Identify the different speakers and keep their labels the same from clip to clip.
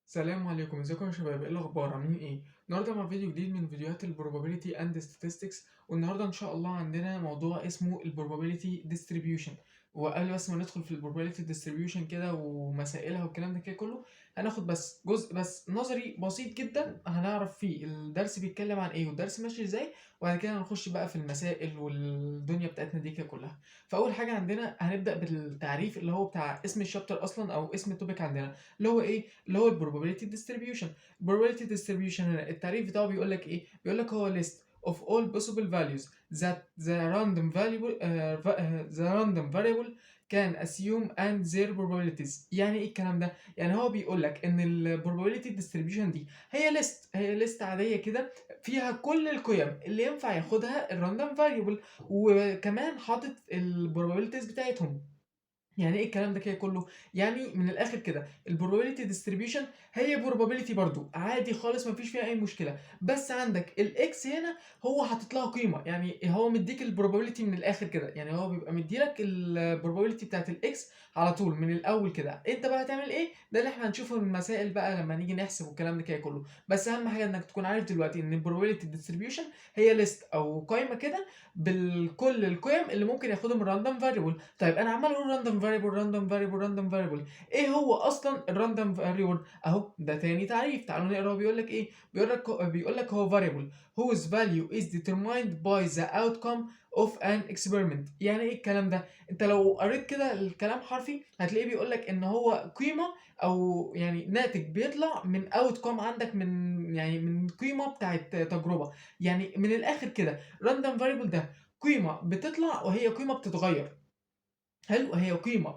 Speaker 1: السلام عليكم، ازيكم يا شباب؟ ايه الاخبار؟ عاملين ايه؟ النهارده مع فيديو جديد من فيديوهات ال probability and statistics. والنهارده ان شاء الله عندنا موضوع اسمه ال probability distribution. وقبل بس ما ندخل في ال probability distribution كده ومسائلها والكلام ده كده كله، هناخد بس جزء نظري بسيط جدا، هنعرف فيه الدرس بيتكلم عن ايه والدرس ماشي ازاي. وبعد كده هنخش بقى في المسائل والدنيا بتاعتنا دي كده كلها. فاول حاجه عندنا هنبدا بالتعريف اللي هو بتاع اسم الشابتر اصلا او اسم التوبيك عندنا، اللي هو ايه؟ اللي هو البروبابيلتي ديستريبيوشن. البروبابيلتي ديستريبيوشن هنا التعريف بتاعه بيقول لك ايه؟ بيقول لك هو list of all possible values that the random variable can assume and their probabilities. يعني ايه الكلام ده؟ يعني هو بيقول لك ان البروبابيلتي ديستريبيوشن دي هي ليست عاديه كده، فيها كل القيم اللي ينفع ياخدها الراندوم فاريبل، وكمان حاطط البروبابيلتيز بتاعتهم. يعني ايه الكلام ده كده كله؟ يعني من الاخر كده البروبابيلتي ديستريبيوشن هي بروبابيلتي برضو عادي خالص، مفيش فيها اي مشكله. بس عندك الاكس هنا هو حاطط لها قيمه، يعني هو مديك البروبابيلتي من الاخر كده، يعني هو بيبقى مديلك البروبابيلتي بتاعت الاكس على طول من الاول كده. انت بقى هتعمل ايه؟ ده اللي احنا هنشوفه من المسائل بقى لما نيجي نحسب والكلام ده كده كله. بس اهم حاجه انك تكون عارف دلوقتي ان البروبابيلتي ديستريبيوشن هي ليست او قائمه كده بالكل القيم اللي ممكن ياخدهم الراندوم فاريبل. طيب انا عمال اقول راندوم فاريبل راندوم فاريبل راندوم فاريبل، ايه هو اصلا الراندوم فاريبل؟ اهو ده تاني تعريف، تعالوا نقرا. بيقول لك ايه؟ بيقول لك هو variable whose value is determined by the outcome of an experiment. يعني ايه الكلام ده؟ انت لو قريت كده الكلام حرفي هتلاقيه بيقول لك ان هو قيمه او يعني ناتج بيطلع من outcome عندك، من قيمه بتاعت تجربه. يعني من الاخر كده راندوم فاريبل ده قيمه بتطلع وهي قيمه بتتغير. حلو، هي قيمة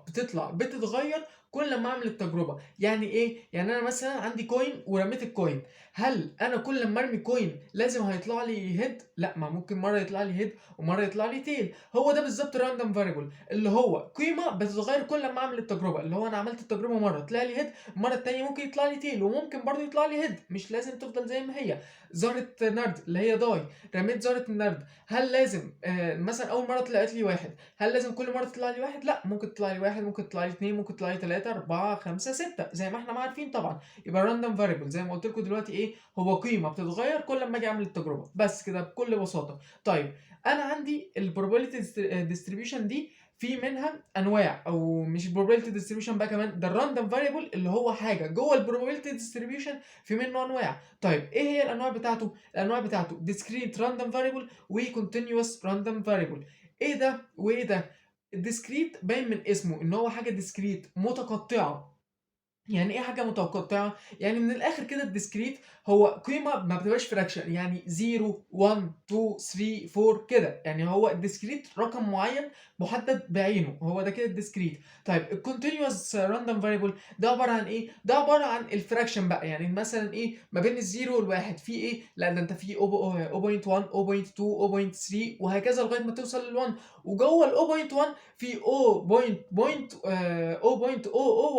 Speaker 1: بتتغير كل ما اعمل التجربة. يعني ايه؟ يعني انا مثلا عندي كوين ورميت الكوين، هل انا كل ما ارمي كوين لازم هيطلع لي هيد؟ لا، ما ممكن مرة يطلع لي هيد ومرة يطلع لي تيل. هو ده بالظبط الراندوم فاريبل، اللي هو قيمة بتتغير كل ما اعمل التجربة. اللي هو انا عملت التجربة مرة طلع لي هيد، المرة التانية ممكن يطلع لي تيل وممكن برضه يطلع لي هيد، مش لازم تفضل زي ما هي. ذرة نرد اللي هي داي، رميت ذرة النرد، هل لازم مثلا اول مرة طلعت لي واحد، هل لازم كل مرة تطلع لي واحد؟ لأ، ممكن تطلع لي واحد، ممكن تطلع لي اتنين، ممكن تطلع لي تلاتة، أربعة، خمسة، ستة، زي ما احنا ما عارفين طبعًا. يبقى random variable زي ما قلت لكم دلوقتي إيه؟ هو قيمة بتتغير كل أما أجي أعمل التجربة، بس كده بكل بساطة. طيب أنا عندي الprobability distribution دي في منها أنواع، أو مش probability distribution بقى كمان، ده الrandom variable اللي هو حاجة جوه الprobability distribution في منه أنواع. طيب إيه هي الأنواع بتاعته؟ الأنواع بتاعته discrete random variable وcontinuous random variable. ايه ده وايه ده؟ الديسكريت باين من اسمه ان هو حاجه ديسكريت متقطعه. يعني ايه حاجه متقطعه؟ يعني من الاخر كده الديسكريت هو قيمه ما بتبقاش فراكشن، يعني 0 1 2 3 4 كده. يعني هو الديسكريت رقم معين محدد بعينه، هو ده كده الديسكريت. طيب الكونتينوس راندوم فاريبل ده عباره عن ايه؟ ده عباره عن الفراكشن بقى، يعني مثلا ايه ما بين الزيرو والواحد في ايه؟ لا ده انت في 0.1 0.2 0.3 وهكذا لغايه ما توصل لل1. وجوه ال 0.1 في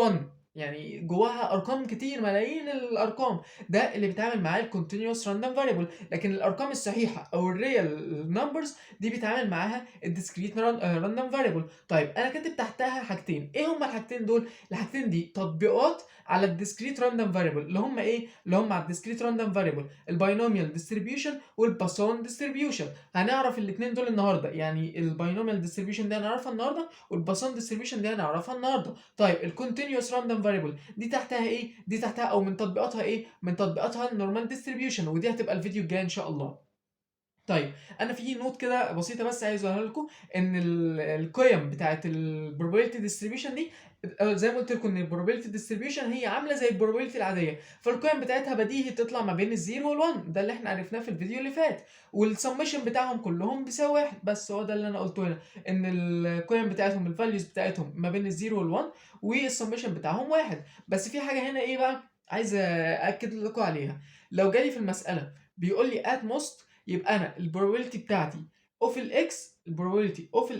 Speaker 1: 0.001، يعني جواها ارقام كتير، ملايين الارقام. ده اللي بيتعامل معاه الكونتينوس راندوم فاريبل. لكن الارقام الصحيحه او الريال نمبرز دي بيتعامل معاها الديسكريت راندوم فاريبل. طيب انا كاتب تحتها حاجتين، ايه هما الحاجتين دول؟ الحاجتين دي تطبيقات على الديسكريت راندوم فاريبل، اللي هم ايه؟ اللي هم على الديسكريت راندوم فاريبل الباينوميال ديستريبيوشن والباسون ديستريبيوشن. هنعرف الاثنين دول النهارده، يعني الباينوميال ديستريبيوشن دي هنعرفها النهارده والباسون ديستريبيوشن دي هنعرفها النهارده. طيب الكونتينوس راندوم فاريبل دي تحتها ايه؟ دي تحتها او من تطبيقاتها ايه؟ من تطبيقاتها النورمال ديستريبيوشن، ودي هتبقى الفيديو الجاي ان شاء الله. طيب انا في نوت كده بسيطه بس عايز اقولها لكم، ان القيم بتاعه البروبابيلتي ديستريبيوشن دي زي ما قلت لكم ان البروبابيلتي ديستريبيوشن هي عامله زي البروبابيلتي العاديه، فالقيم بتاعتها بديهي تطلع ما بين الزيرو وال1، ده اللي احنا عرفناه في الفيديو اللي فات. والسمشن بتاعهم كلهم بيساوي واحد، بس هو ده اللي انا قلته هنا، ان القيم بتاعتهم الفاليوز بتاعتهم ما بين الزيرو وال1 والسمشن بتاعهم واحد. بس في حاجه هنا ايه بقى عايز اكد لكم عليها. لو جالي في المساله بيقول لي at most، يبقى انا البروبابيلتي بتاعتي اوف الاكس، البروبابيلتي اوف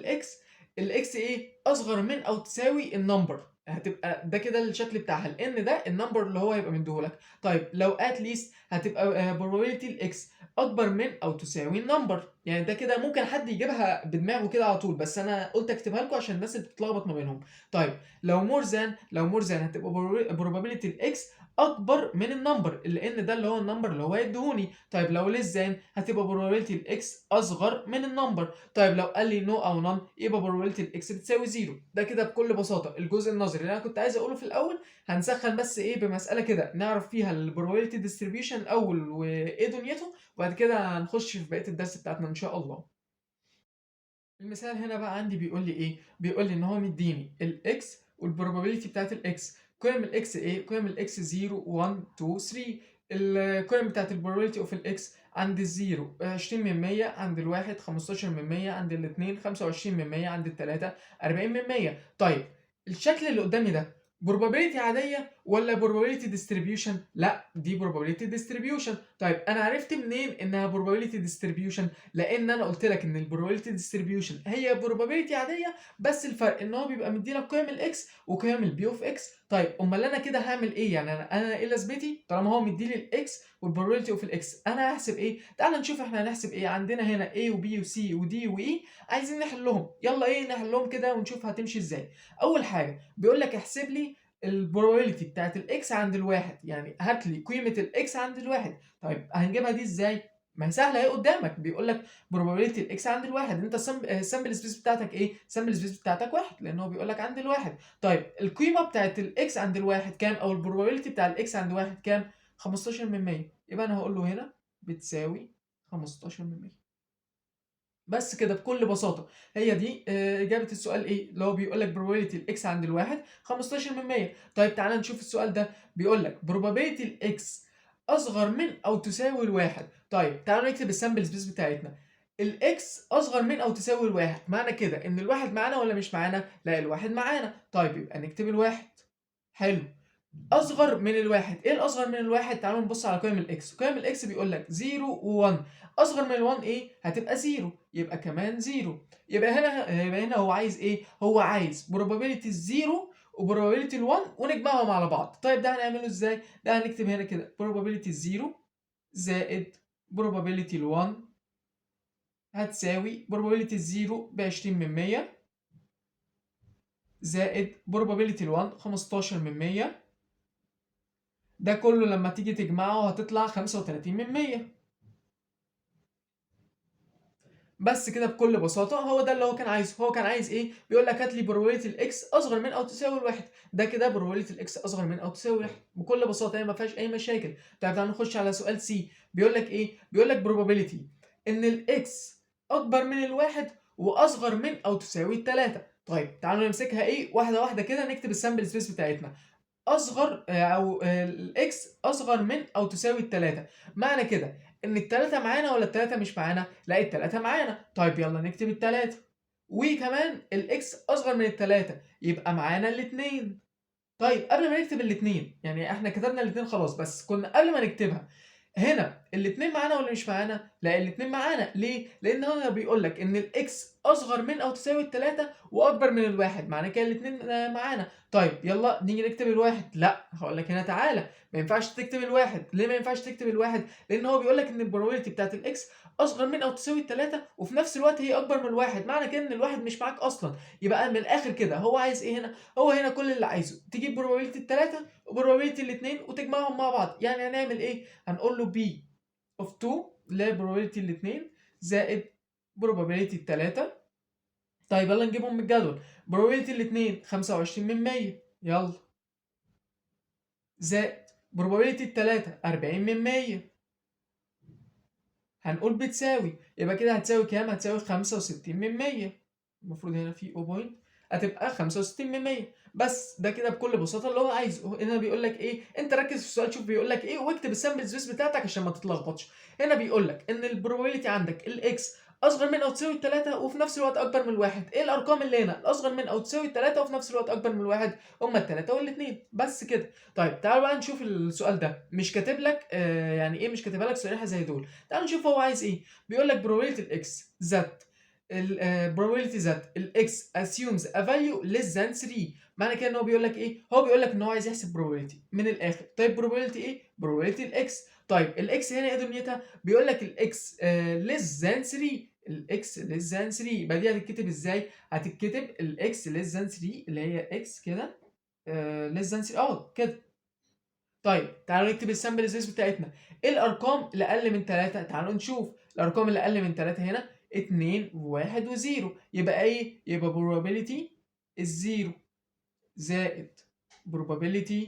Speaker 1: الاكس ايه؟ اصغر من او تساوي النمبر، هتبقى ده كده الشكل بتاعها، لان ده النمبر اللي هو هيبقى مديهولك. طيب لو ات ليست هتبقى probability الاكس اكبر من او تساوي النمبر. يعني ده كده ممكن حد يجيبها بدماغه كده على طول، بس أنا قُلت أكتبها لكم عشان الناس اللي بتتلخبط ما بينهم. طيب لو more than هتبقى probability الX أكبر من الnumber، لإن ده اللي هو الnumber اللي هو هيدّيهوني. طيب لو less than هتبقى probability الX أصغر من الnumber. طيب لو قال لي no أو none يبقى probability الX بتساوي 0. ده كده بكل بساطة الجزء النظري اللي أنا كنت عايز أقوله في الأول. هنسخّن بس إيه بمسألة كده نعرف فيها الprobability distribution الأول وإيه دنيته، وبعد كده هنخش في بقية الدرس بتاعتنا إن شاء الله. المثال هنا بقى عندي بيقول لي إيه، بيقول لي إن هو مدّيني الX والprobability بتاعة الX. قيم الX إيه، قيم الX 0 1 2 3. القيم بتاعة الprobability of الX عند الزيرو 20%، عند الواحد 15%، عند الاتنين 25%، عند التلاتة 40%. طيب الشكل اللي قدامي ده probability عادية والّا probability distribution؟ لأ دي probability distribution. طيب أنا عرفت منين إنها probability distribution؟ لإن أنا قُلت لك إن الprobability distribution هي probability عادية، بس الفرق إن هو بيبقى مدّي لك قيم الX وقيم الB of X. طيب أُمّال أنا كده هاعمل إيه؟ يعني أنا إيه لازمتي طالما هو مدّي لي الX والprobability of الX، أنا هاحسب إيه؟ تعالَ نشوف إحنا هنحسب إيه. عندنا هنا A وB وC وD وE عايزين نحلّهم. يالّا إيه نحلّهم كده ونشوف هتمشي إزاي. أول حاجة بيقول لك احسب لي الprobability بتاعة الX عند الواحد، يعني هات لي قيمة الX عند الواحد. طيب هنجيبها دي إزاي؟ ما هي سهلة أهي قدّامك، بيقول لك probability الX عند الواحد. أنت الsample space بتاعتك إيه؟ الsample space بتاعتك 1 لإن هو بيقول لك عند الواحد. طيب القيمة بتاعة الX عند الواحد كام؟ أو الprobability بتاع الX عند واحد كام؟ 15%. يبقى أنا هاقول له هنا بتساوي 15%. بس كده بكل بساطة. هي دي إجابة السؤال إيه، اللي هو بيقول لك probability الX عند الواحد 15%. طيب تعالَ نشوف السؤال ده، بيقول لك probability الX أصغر من أو تساوي الواحد. طيب تعالوا نكتب الsample space بتاعتنا. الX أصغر من أو تساوي الواحد، معنى كده إن الواحد معانا والّا مش معانا؟ لأ الواحد معانا. طيب يبقى نكتب الواحد. حلو. أصغر من الواحد، إيه الأصغر من الواحد؟ تعالوا نبُص على قيم الX. قيم الX بيقول لك 0 و1. أصغر من ال1 إيه؟ هتبقى 0، يبقى كمان 0. يبقى هنا هو عايز إيه؟ هو عايز probability ال0 وprobability ال1 ونجمعهم على بعض. طيب ده هنعمله إزاي؟ ده هنكتب هنا كده probability ال0 زائد probability ال1 هتساوي probability ال0 ب20% زائد probability ال1 15%. ده كله لما تيجي تجمعه هتطلع 35%. بس كده بكل بساطة هو ده اللي هو كان عايزه. هو كان عايز إيه؟ بيقول لك هات لي probability الإكس أصغر من أو تساوي الواحد. ده كده probability الإكس أصغر من أو تساوي الواحد بكل بساطة، هي ما فيهاش أي مشاكل. طيب تعالى نخش على سؤال سي. بيقول لك إيه؟ بيقول لك probability إن الإكس أكبر من الواحد وأصغر من أو تساوي التلاتة. طيب تعالوا نمسكها إيه واحدة واحدة كده نكتب السامبل سبيس بتاعتنا. أصغر أو الX أصغر من أو تساوي ال3. معنى كده إن ال3 معانا والّا ال3 مش معانا؟ لأ ال3 معانا. طيب يالّا نكتب ال3 وكمان الX أصغر من ال3 يبقى معانا الاتنين. طيب قبل ما نكتب الاتنين، يعني إحنا كتبنا الاتنين خلاص، بس كنا قبل ما نكتبها هنا الاتنين معانا والّا مش معانا؟ لأ الاتنين معانا. ليه؟ لإن هنا بيقول لك إن الX أصغر من أو تساوي ال3 وأكبر من الواحد، معنى كده الاتنين معانا. طيب يالّا نيجي نكتب الواحد. لأ هاقول لك هنا تعالَ، ما ينفعش تكتب الواحد. ليه ما ينفعش تكتب الواحد؟ لإن هو بيقول لك إن الprobability بتاعة الX أصغر من أو تساوي ال3 وفي نفس الوقت هي أكبر من الواحد، معنى كده إن الواحد مش معاك أصلًا. يبقى من الآخر كده هو عايز إيه هنا؟ هو هنا كل اللي عايزه تجيب probability ال3 وprobability ال2 وتجمعهم مع بعض. يعني هنعمل إيه؟ هنقول له B of 2 اللي هي probability ال2 زائد probability ال3. طيب يالّا نجيبهم من الجدول. probability ال2 25%. يالّا. زائد probability ال3 40%. هنقول بتساوي، يبقى كده هتساوي كام؟ هتساوي 65%. المفروض هنا في O point هتبقى 65%. بس ده كده بكل بساطة اللي هو عايزه. هنا بيقول لك إيه؟ أنت ركّز في السؤال شوف بيقول لك إيه واكتب الsample space بتاعتك عشان ما تتلخبطش. هنا بيقول لك إن الprobability عندك الX أصغر من أو تساوي ال3 وفي نفس الوقت أكبر من الواحد. إيه الأرقام اللي هنا؟ الأصغر من أو تساوي ال3 وفي نفس الوقت أكبر من الواحد هُم ال3 وال2 بس كده. طيب تعالوا بقى نشوف السؤال ده، مش كاتب لك يعني إيه مش كاتبها لك صريحة زي دول. تعالوا نشوف هو عايز إيه. بيقول لك probability الX that probability that الX assumes a value less than 3. معنى كده إن هو بيقول لك إيه؟ هو بيقول لك إن هو عايز يحسب probability من الآخر. طيب probability إيه؟ probability الX. طيب الX هنا إيه دنيتها؟ بيقول لك الX less than 3. الx less than 3. يبقى دي هتتكتب ازاي؟ هتتكتب الx less than 3 اللي هي x كده less than 3 كده. طيب تعالوا نكتب السامبل سبيس بتاعتنا. ايه الارقام اللي اقل من 3؟ تعالوا نشوف الارقام اللي اقل من 3 هنا 2 و1 و0. يبقى ايه؟ يبقى probability ال0 زائد probability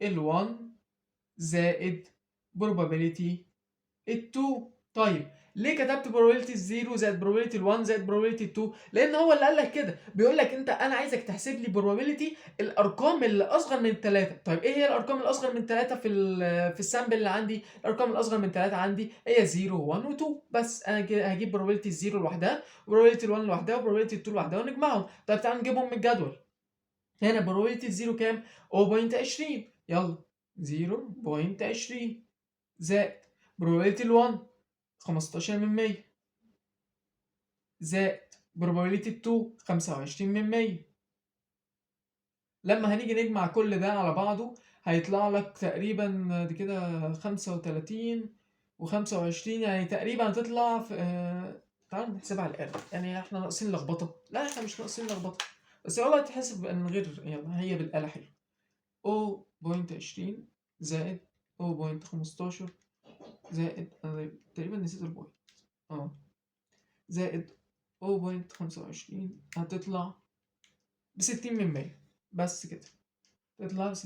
Speaker 1: ال1 زائد probability ال2. طيب ليه كتبت probability ال0 زائد probability ال1 زائد probability ال2؟ لان هو اللي قال لك كده، بيقول لك انا عايزك تحسب لي probability الارقام اللي اصغر من 3. طيب ايه هي الارقام اللي اصغر من 3 في السامبل اللي عندي؟ الارقام اللي اصغر من 3 عندي هي 0 و1 و2 بس. انا هجيب probability ال0 لوحدها وprobability ال1 لوحدها وprobability ال2 لوحدها ونجمعهم. طيب تعالوا نجيبهم من الجدول. هنا probability ال0 كام؟ 0.20. يلا 0.20 زائد probability ال1 15% زائد probability ال2 25%. لما هنيجي نجمع كل ده على بعضه هيطلع لك تقريبا دي كده 35 و25، يعني تقريبا هتطلع في تعالوا نحسبها على الآلة. يعني احنا ناقصين لخبطة؟ لا احنا مش ناقصين لخبطة، بس والله تحسب من غير، يلا هي بالآلة حلو. 0.20 زائد 0.15 زائد أنا تقريبا نسيت البوينت زائد 0.25 هتطلع ب60%. بس كده تطلع ب60%.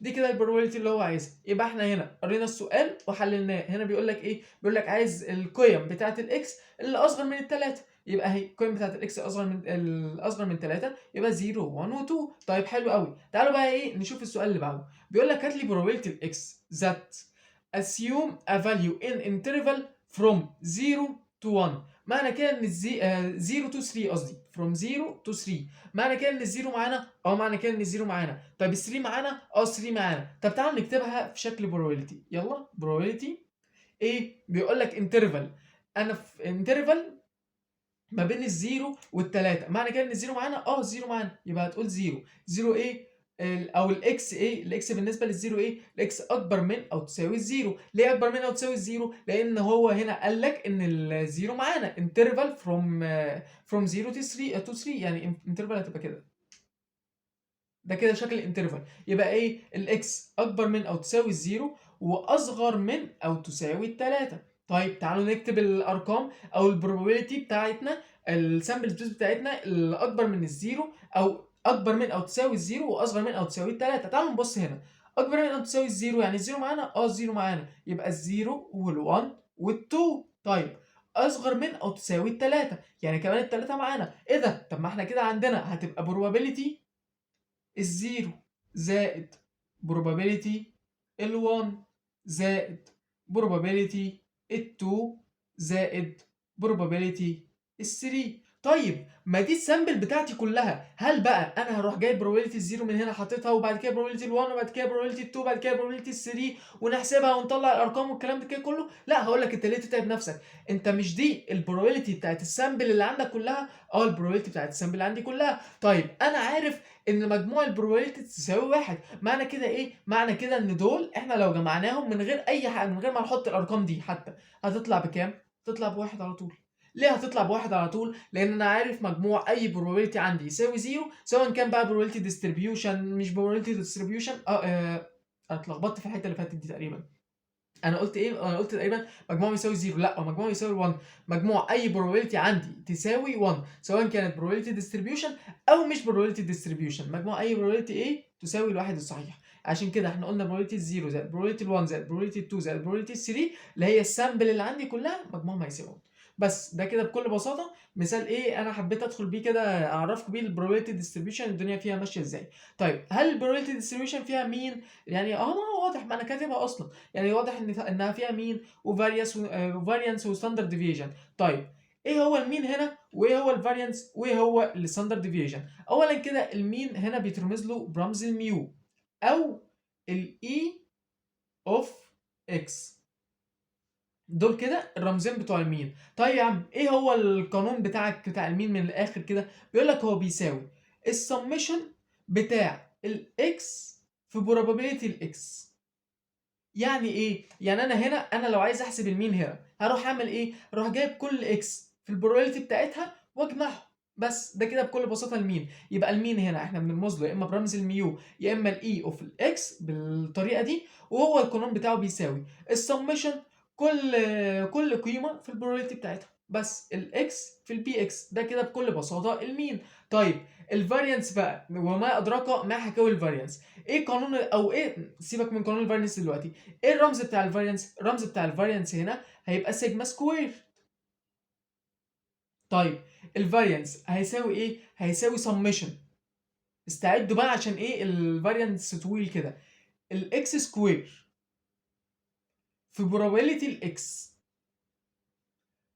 Speaker 1: دي كده البروبابيلتي اللي هو عايزها. يبقى احنا هنا قرينا السؤال وحللناه. هنا بيقول لك ايه؟ بيقول لك عايز القيم بتاعه الاكس اللي اصغر من الثلاثه. يبقى اهي القيم بتاعه الاكس الاصغر من 3 يبقى 0 1 و2. طيب حلو قوي. تعالوا بقى ايه نشوف السؤال اللي بعده. بيقول لك هات لي probability الاكس that assume a value in interval from 0 to 1. معنى كده ان 0 to 3 قصدي from 0 to 3. معنى كده ان الزيرو معانا؟ معنى كده ان الزيرو معانا. طيب ال 3 معانا؟ 3 معانا. طب تعالوا نكتبها في شكل probability. يلا probability ايه؟ بيقول لك انترفال. انا في انترفال ما بين الزيرو والتلاتة. معنى كده ان الزيرو معانا؟ الزيرو معانا. يبقى هتقول زيرو ايه؟ او الاكس ايه؟ الاكس بالنسبه للزيرو ايه؟ الاكس اكبر من او تساوي الزيرو. ليه اكبر من او تساوي الزيرو؟ لان هو هنا قال لك ان الزيرو معانا انترفال فروم 0 to 3 يعني انترفال هتبقى كده. ده كده شكل الانترفال. يبقى ايه؟ الاكس اكبر من او تساوي الزيرو واصغر من او تساوي التلاتة. طيب تعالوا نكتب الارقام او البروبابيلتي بتاعتنا، السامبل سبيس بتاعتنا اللي اكبر من الزيرو او اكبر من او تساوي الزيرو واصغر من او تساوي التلاتة. تعالوا نبص هنا. اكبر من او تساوي الزيرو يعني الزيرو معانا؟ الزيرو معانا. يبقى الزيرو وال1 وال2. طيب اصغر من او تساوي التلاتة يعني كمان التلاتة معانا. ايه ده؟ طب ما احنا كده عندنا هتبقى probability الزيرو زائد probability ال1 زائد probability ال2 زائد probability ال3. طيب ما دي السامبل بتاعتي كلها. هل بقى انا هروح جايب probability الزيرو من هنا حاططها وبعد كده probability ال1 وبعد كده probability ال2 وبعد كده probability ال3 ونحسبها ونطلع الارقام والكلام ده كده كله؟ لا، هقول لك انت ليه تتعب نفسك. انت مش دي البروبابيلتي بتاعت السامبل اللي عندك كلها؟ البروبابيلتي بتاعت السامبل اللي عندي كلها. طيب انا عارف ان مجموع البروبابيلتي تساوي 1. معنى كده ايه؟ معنى كده ان دول احنا لو جمعناهم من غير اي حاجه، من غير ما نحط الارقام دي حتى، هتطلع بكام؟ تطلع بواحد على طول. ليه هتطلع بواحد على طول؟ لان انا عارف مجموع اي probability عندي يساوي زيرو، سواء كان بقى probability distribution مش probability distribution. انا اتلخبطت في الحته اللي فاتت دي تقريبا. انا قلت ايه؟ انا قلت تقريبا مجموعه يساوي زيرو. لا، مجموعه يساوي 1. مجموع اي probability عندي تساوي 1، سواء كانت probability distribution او مش probability distribution. مجموع اي probability ايه تساوي الواحد الصحيح. عشان كده احنا قلنا probability الزيرو زائد probability ال1 زائد probability ال2 زائد probability ال3 اللي هي السامبل اللي عندي كلها مجموعهم هيساوي 1. بس ده كده بكل بساطه مثال ايه انا حبيت ادخل بيه كده اعرفكم بيه البروبابيلتي ديستريبيوشن الدنيا فيها ماشيه ازاي. طيب هل البروبابيلتي ديستريبيوشن فيها مين؟ يعني ما هو واضح، ما انا كاتبها اصلا. يعني واضح انها فيها مين وفاريانس وستاندرد ديفيجن. طيب ايه هو المين هنا وايه هو الفاريانس وايه هو الستاندرد ديفيجن؟ اولا كده المين هنا بيترمز له برمز الميو او الاي اوف اكس. دول كده الرمزين بتوع المين. طيب يا عم ايه هو القانون بتاعك بتاع المين من الاخر كده؟ بيقول لك هو بيساوي السمشن بتاع الاكس في probability الاكس. يعني ايه؟ يعني انا هنا انا لو عايز احسب المين هنا هروح اعمل ايه؟ اروح جايب كل اكس في البروبابيلتي بتاعتها واجمعهم. بس ده كده بكل بساطه المين. يبقى المين هنا احنا بنرمز له يا اما برمز الميو يا اما الاي اوف الاكس بالطريقه دي، وهو القانون بتاعه بيساوي السمشن كل قيمه في البروبابيلتي بتاعتها، بس الاكس في البي اكس. ده كده بكل بساطه المين. طيب الفاريانس بقى وما ادراك ما حكاوي الفاريانس. ايه قانون او ايه، سيبك من قانون الفاريانس دلوقتي. ايه الرمز بتاع الفاريانس؟ الرمز بتاع الفاريانس هنا هيبقى سيجما سكوير. طيب الفاريانس هيساوي ايه؟ هيساوي سمشن. استعدوا بقى عشان ايه الفاريانس طويل كده. الاكس سكوير في probability الاكس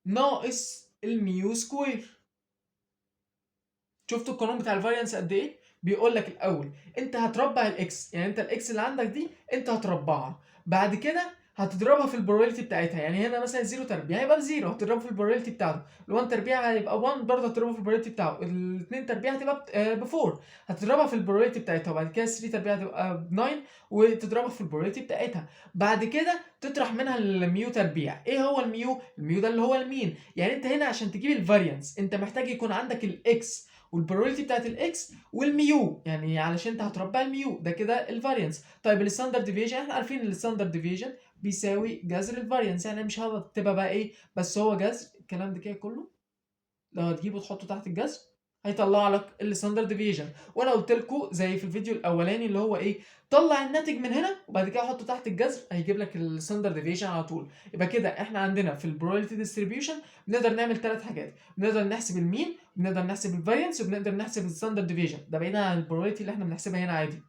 Speaker 1: ناقص الميو سكوير. شفتوا القانون بتاع الفاريانس قد ايه؟ بيقول لك الاول انت هتربع الاكس، يعني انت الاكس اللي عندك دي انت هتربعها، بعد كده هتضربها في البروبابيلتي بتاعتها. يعني هنا مثلا 0 تربيع هيبقى بزيرو، هتضربه في البروبابيلتي بتاعته. ال1 تربيع هيبقى 1 برضه هتضربه في البروبابيلتي بتاعه. ال2 تربيع هتبقى ب 4 هتضربها في البروبابيلتي بتاعتها. وبعد كده 3 تربيع هتبقى ب 9 وتضربها في البروبابيلتي بتاعتها. بعد كده تطرح منها الميو تربيع. ايه هو الميو؟ الميو ده اللي هو المين. يعني انت هنا عشان تجيب الفاريانس انت محتاج يكون عندك الاكس والبروبابيلتي بتاعت الاكس والميو، يعني علشان انت هتربع الميو. ده كده الفاريانس. طيب الستاندرد ديفيجن احنا عارفين ان الستاندرد ديفيجن بيساوي جذر الفاريانس، يعني مش هتبقى بقى ايه، بس هو جذر الكلام ده كده كله. لو هتجيبه تحطه تحت الجذر هيطلع لك الستاندرد ديفيجن. وانا قلت لكم زي في الفيديو الاولاني اللي هو ايه، طلع الناتج من هنا وبعد كده حطه تحت الجذر هيجيب لك الستاندرد ديفيجن على طول. يبقى كده احنا عندنا في البروبابيلتي ديستريبيوشن بنقدر نعمل ثلاث حاجات. بنقدر نحسب المين، بنقدر نحسب الفاريانس، وبنقدر نحسب الستاندرد ديفيجن. ده بعيدا عن البروبابيلتي اللي احنا بنحسبها هنا عادي.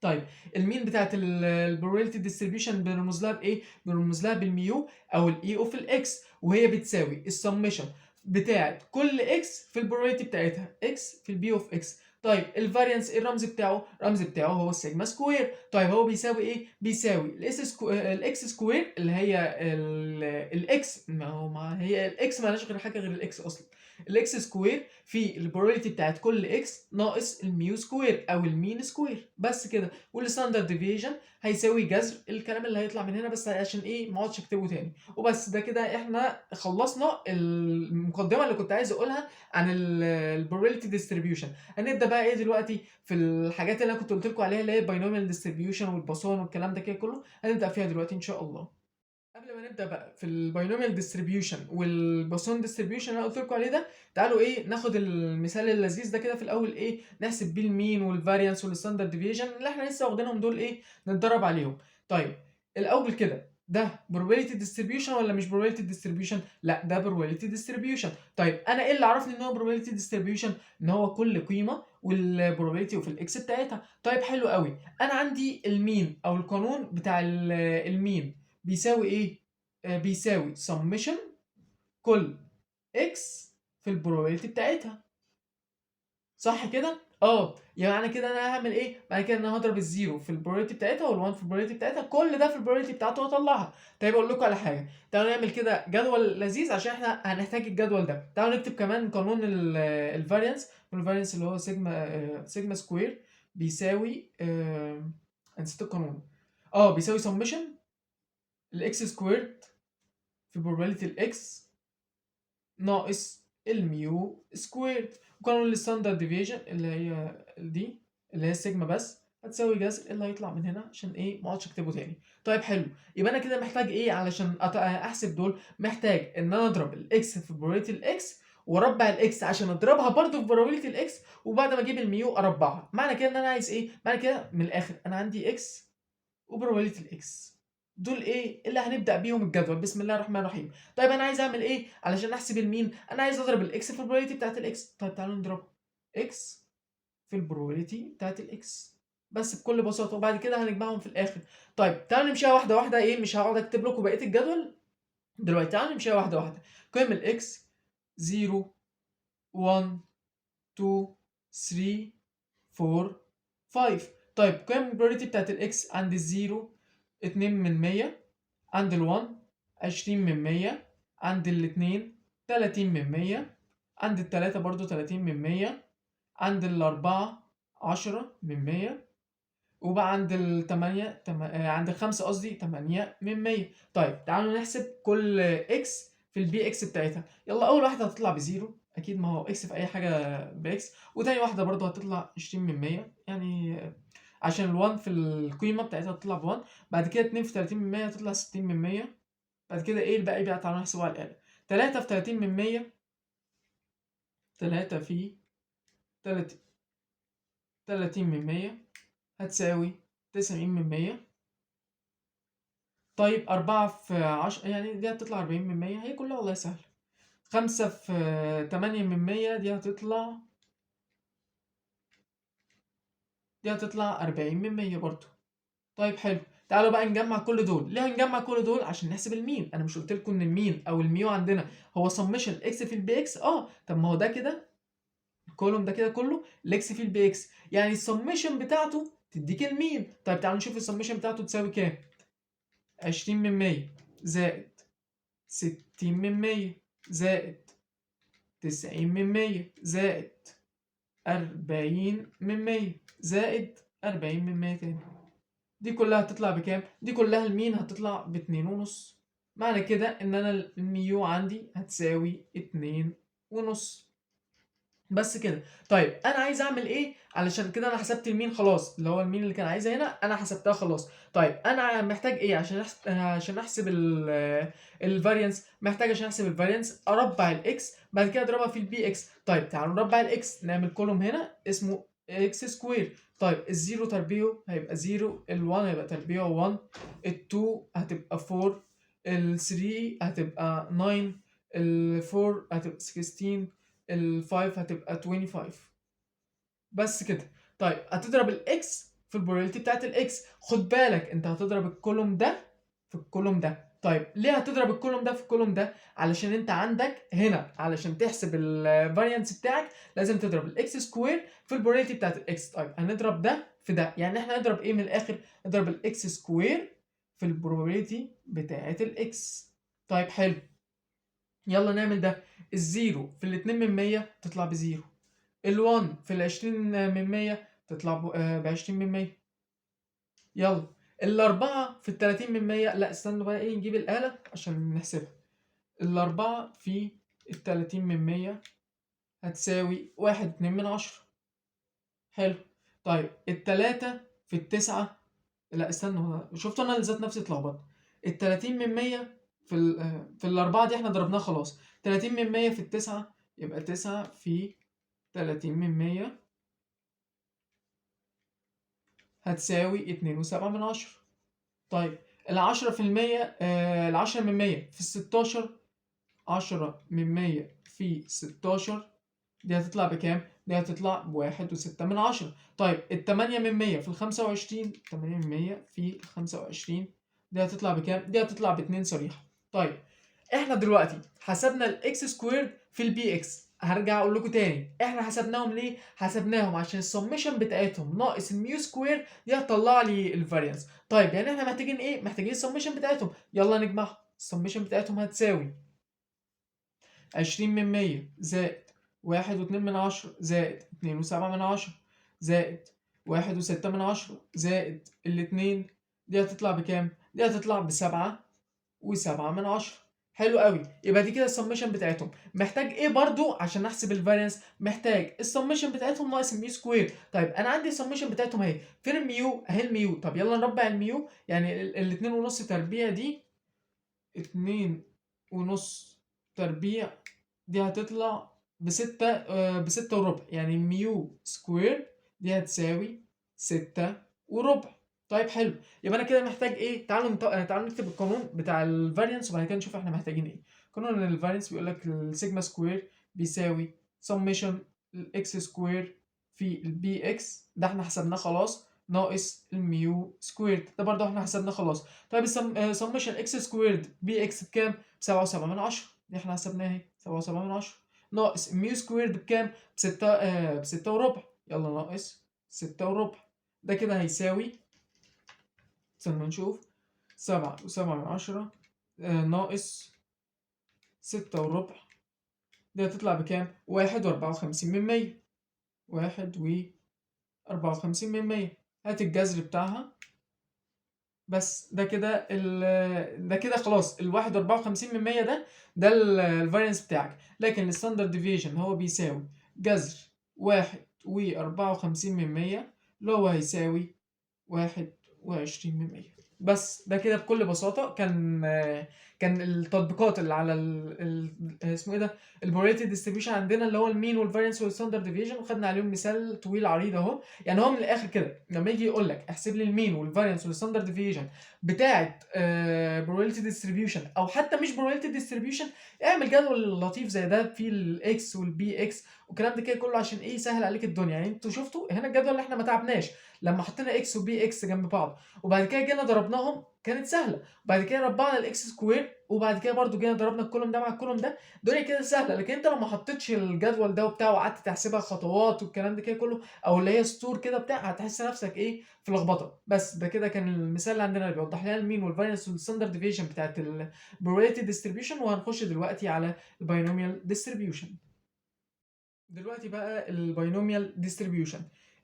Speaker 1: طيب المين بتاعت البروبابيلتي ديستريبيوشن بنرمز لها بايه؟ بنرمز لها بالميو او الاي اوف الاكس، وهي بتساوي السمشن بتاعت كل اكس في البروبابيلتي بتاعتها اكس في البي اوف اكس. طيب الفاريانس ايه الرمز بتاعه؟ الرمز بتاعه هو السيجما سكوير. طيب هو بيساوي ايه؟ بيساوي الاكس سكوير اللي هي الاكس، ما هي الاكس مالهاش غير حاجه غير الاكس اصلا. الاكس سكوير في البروبابيلتي بتاعت كل اكس ناقص الميو سكوير او المين سكوير، بس كده. والستاندرد ديفيجن هيساوي جذر الكلام اللي هيطلع من هنا، بس عشان ايه ما اقعدش اكتبه تاني. وبس ده كده احنا خلصنا المقدمه اللي كنت عايز اقولها عن البروبابيلتي ديستريبيوشن. هنبدا بقى ايه دلوقتي في الحاجات اللي انا كنت قلت لكم عليها اللي هي الباينوميال ديستريبيوشن والباسون والكلام ده كده كله. هنبدا فيها دلوقتي ان شاء الله. قبل ما نبدا بقى في الباينوميال ديستريبيوشن والباسون ديستريبيوشن اللي انا قلت لكم عليه ده، تعالوا ايه ناخد المثال اللذيذ ده كده في الاول، ايه نحسب بيه المين والفاريانس والستاندرد ديفيجن اللي احنا لسه واخدينهم دول، ايه نتدرب عليهم. طيب الاول كده ده probability distribution ولا مش probability distribution؟ لا ده probability distribution. طيب انا ايه اللي عرفني ان هو probability distribution؟ ان هو كل قيمه والبروبابيلتي وفي الاكس بتاعتها. طيب حلو قوي. انا عندي المين او القانون بتاع المين بيساوي ايه؟ بيساوي سمشن كل اكس في البروبابيلتي بتاعتها. صح كده؟ يعني معنى كده انا هعمل ايه؟ معنى كده انا هضرب الزيرو في البروبابيلتي بتاعتها وال1 في البروبابيلتي بتاعتها، كل ده في البروبابيلتي بتاعته واطلعها. طيب اقول لكم على حاجه، تعالوا نعمل كده جدول لذيذ عشان احنا هنحتاج الجدول ده. تعالوا نكتب كمان قانون الفاريانس. الفاريانس اللي هو سيجما سكوير بيساوي نسيت القانون. بيساوي سمشن الاكس سكويرد في probability الاكس ناقص الميو سكوير. وقانون الستاندرد ديفيجن اللي هي دي اللي هي السيجما بس هتساوي جذر اللي هيطلع من هنا عشان ايه ما اقعدش اكتبه تاني. طيب حلو. يبقى انا كده محتاج ايه علشان احسب دول؟ محتاج ان انا اضرب الاكس في probability الاكس واربع الاكس عشان اضربها برضه في probability الاكس، وبعد ما اجيب الميو اربعها. معنى كده ان انا عايز ايه؟ معنى كده من الاخر انا عندي اكس وبروبابيلتي الاكس. دول ايه اللي هنبدا بيهم الجدول؟ بسم الله الرحمن الرحيم. طيب انا عايز اعمل ايه علشان احسب المين؟ انا عايز اضرب الاكس في البروبابيلتي بتاعت الاكس. طيب تعالوا نضرب اكس في البروبابيلتي بتاعت الاكس بس بكل بساطه، وبعد كده هنجمعهم في الاخر. طيب تعالوا نمشيها واحده واحده، ايه مش هقعد اكتب لكم بقيه الجدول دلوقتي. تعالوا نمشيها واحده واحده. قيم الاكس 0 1 2 3 4 5. طيب قيم البروبابيلتي بتاعت الاكس عند الزيرو 2/100، عند ال1 20/100، عند ال2 30/100، عند ال3 برضو 30/100، عند ال4 10/100، وبقى عند ال8 عند ال5 قصدي 8/100. طيب تعالوا نحسب كل اكس في البي اكس بتاعتها. يلا اول واحده هتطلع بزيرو اكيد، ما هو اكس في اي حاجه باكس. وتاني واحده برضو هتطلع 20% يعني عشان ال1 في القيمه بتاعتها هتطلع ب1. بعد كده 2 في 30% هتطلع 60%. بعد كده ايه الباقي بقى؟ تعالوا نحسبه على الاله. 3 في 30%، 3 في 30% هتساوي 90%. طيب 4 في 10 يعني دي هتطلع 40%، هي كلها والله سهلة. 5 في 8% دي هتطلع 40% برضه. طيب حلو، تعالوا بقى نجمع كل دول. ليه هنجمع كل دول؟ عشان نحسب المين. انا مش قلت لكم ان المين او الميو عندنا هو سمشن اكس في البي اكس؟ طب ما هو ده كده الكولوم ده كده كله الاكس في البي اكس، يعني السمشن بتاعته تديك المين. طيب تعالوا نشوف السمشن بتاعته تساوي كام. 20% زائد 60% زائد 90% زائد 40% زائد 40% تاني. دي كلها هتطلع بكام؟ دي كلها المين هتطلع ب2.5. معنى كده ان انا الميو عندي هتساوي 2.5. بس كده. طيب انا عايز اعمل ايه؟ علشان كده انا حسبت المين خلاص، اللي هو المين اللي كان عايزها هنا انا حسبتها خلاص. طيب انا محتاج ايه عشان احسب الفاريانس؟ محتاج عشان احسب الفاريانس اربع الاكس، بعد كده اضربها في البي اكس. طيب تعالوا نربع الاكس، نعمل كولوم هنا اسمه اكس سكوير. طيب الزيرو تربيعه هيبقى 0، ال1 هيبقى تربيعه 1، ال2 هتبقى 4، ال3 هتبقى 9، ال4 هتبقى 16، ال5 هتبقى 25. بس كده. طيب هتضرب الاكس في البروبابيلتي بتاعت الاكس. خد بالك انت هتضرب الكولوم ده في الكولوم ده. طيب ليه هتضرب الكولوم ده في الكولوم ده؟ علشان انت عندك هنا علشان تحسب الفاريانس بتاعك لازم تضرب الاكس سكوير في البروبابيلتي بتاعت الاكس. طيب هنضرب ده في ده، يعني احنا هنضرب ايه من الاخر؟ نضرب الاكس سكوير في البروبابيلتي بتاعت الاكس. طيب حلو، يلا نعمل ده. الزيرو في الاتنين من 100 تطلع بزيرو، ال1 في ال20 من 100 تطلع ب20 من 100. يلا الأربعة في ال30 من 100، لا استنوا بقى ايه نجيب الآلة عشان نحسبها. الأربعة في ال30 من 100 هتساوي 1.2. حلو. طيب التلاتة في التسعة، لا استنوا شفتوا انا اللي ذات نفسي اتلخبطت. ال30 من 100 في الأربعة دي احنا ضربناها خلاص. 30 من 100 في التسعة يبقى 9 في 30 من 100 هتساوي 2.7. طيب ال10%، ال10 من 100 في ال16، 10 من 100 في 16 دي هتطلع بكام؟ دي هتطلع ب1.6. طيب ال8 من 100 في ال25، 8 من 100 في ال25 دي هتطلع بكام؟ دي هتطلع ب2 صريحة. طيب احنا دلوقتي حسبنا الاكس سكوير في البي اكس. هرجع اقول لكم تاني احنا حسبناهم ليه؟ حسبناهم عشان السمشن بتاعتهم ناقص الميو سكوير دي هتطلع لي الفاريانس. طيب يعني احنا محتاجين ايه؟ محتاجين السمشن بتاعتهم. يلا نجمعهم. السمشن بتاعتهم هتساوي 20 من 100 زائد 1.2 زائد 2.7 زائد 1.6 زائد الاتنين، دي هتطلع بكام؟ دي هتطلع ب7.7. حلو قوي، يبقى دي كده السمشن بتاعتهم. محتاج ايه برضو عشان احسب الفاريانس؟ محتاج السمشن بتاعتهم ناقص الميو سكوير. طيب انا عندي السمشن بتاعتهم اهي، فين الميو؟ اهي الميو. طب يلا نربع الميو، يعني الاتنين ونص تربيع دي 2.5 تربيع دي هتطلع ب6.25، يعني ميو سكوير دي هتساوي 6.25. طيب حلو، يبقى انا كده محتاج ايه؟ تعالوا نكتب القانون بتاع الفاريانس وبعد كده نشوف احنا محتاجين ايه. قانون الفاريانس بيقول لك السيجما سكوير بيساوي سميشن الاكس سكوير في البي اكس، ده احنا حسبناه خلاص، ناقص الميو سكوير ده برضه احنا حسبناه خلاص. طيب سميشن اكس سكويرد بي اكس بكام؟ ب7.7، دي احنا حسبناها اهي 7.7، ناقص ميو سكويرد بكام؟ ب6.25. يلا ناقص 6.25، ده كده هيساوي، استنى نشوف، 7.7 ناقص 6.25 دي هتطلع بكام؟ 1.54. 1.54. هات الجذر بتاعها بس ده كده خلاص ال1.54% ده الفارينس بتاعك، لكن الستاندرد ديفيشن هو بيساوي جذر 1.54%، اللي هو هيساوي 21%. بس ده كده بكل بساطة كان التطبيقات اللي على اسمه ايه ده البروبابيلتي ديستريبيوشن عندنا، اللي هو المين والفارينس والستاندرد ديفيشن، وخدنا عليهم مثال طويل عريض اهو. يعني هو من الاخر كده لما يجي يقول لك احسب لي المين والفارينس والستاندرد ديفيشن بتاعه بروبابيلتي ديستريبيوشن، او حتى مش بروبابيلتي ديستريبيوشن، اعمل جدول لطيف زي ده فيه الاكس والبي اكس والكلام ده كده كله، عشان ايه؟ يسهل عليك الدنيا. يعني انتوا شفتوا هنا الجدول اللي احنا ما تعبناش لما حطينا اكس وبي اكس جنب بعض، وبعد كده جينا ضربناهم كانت سهله، وبعد كده ربعنا الاكس سكوير، وبعد كده برضو جينا ضربنا الكولوم ده مع الكولوم ده، الدنيا كده سهله. لكن انت لو ما حطيتش الجدول ده وبتاع وقعدت تحسبها خطوات والكلام ده كده كله، او اللي هي سطور كده بتاع، هتحس نفسك ايه؟ في لخبطه. بس ده كده كان المثال اللي عندنا اللي بيوضح لنا المين والفارينس والستاندرد ديفيشن بتاعت البروبابيلتي ديستريبيوشن. وهنخش دلوقتي على الباينوميال ديستريبيوشن. دلوقتي بقى الباينوميال ديستريبيوشن.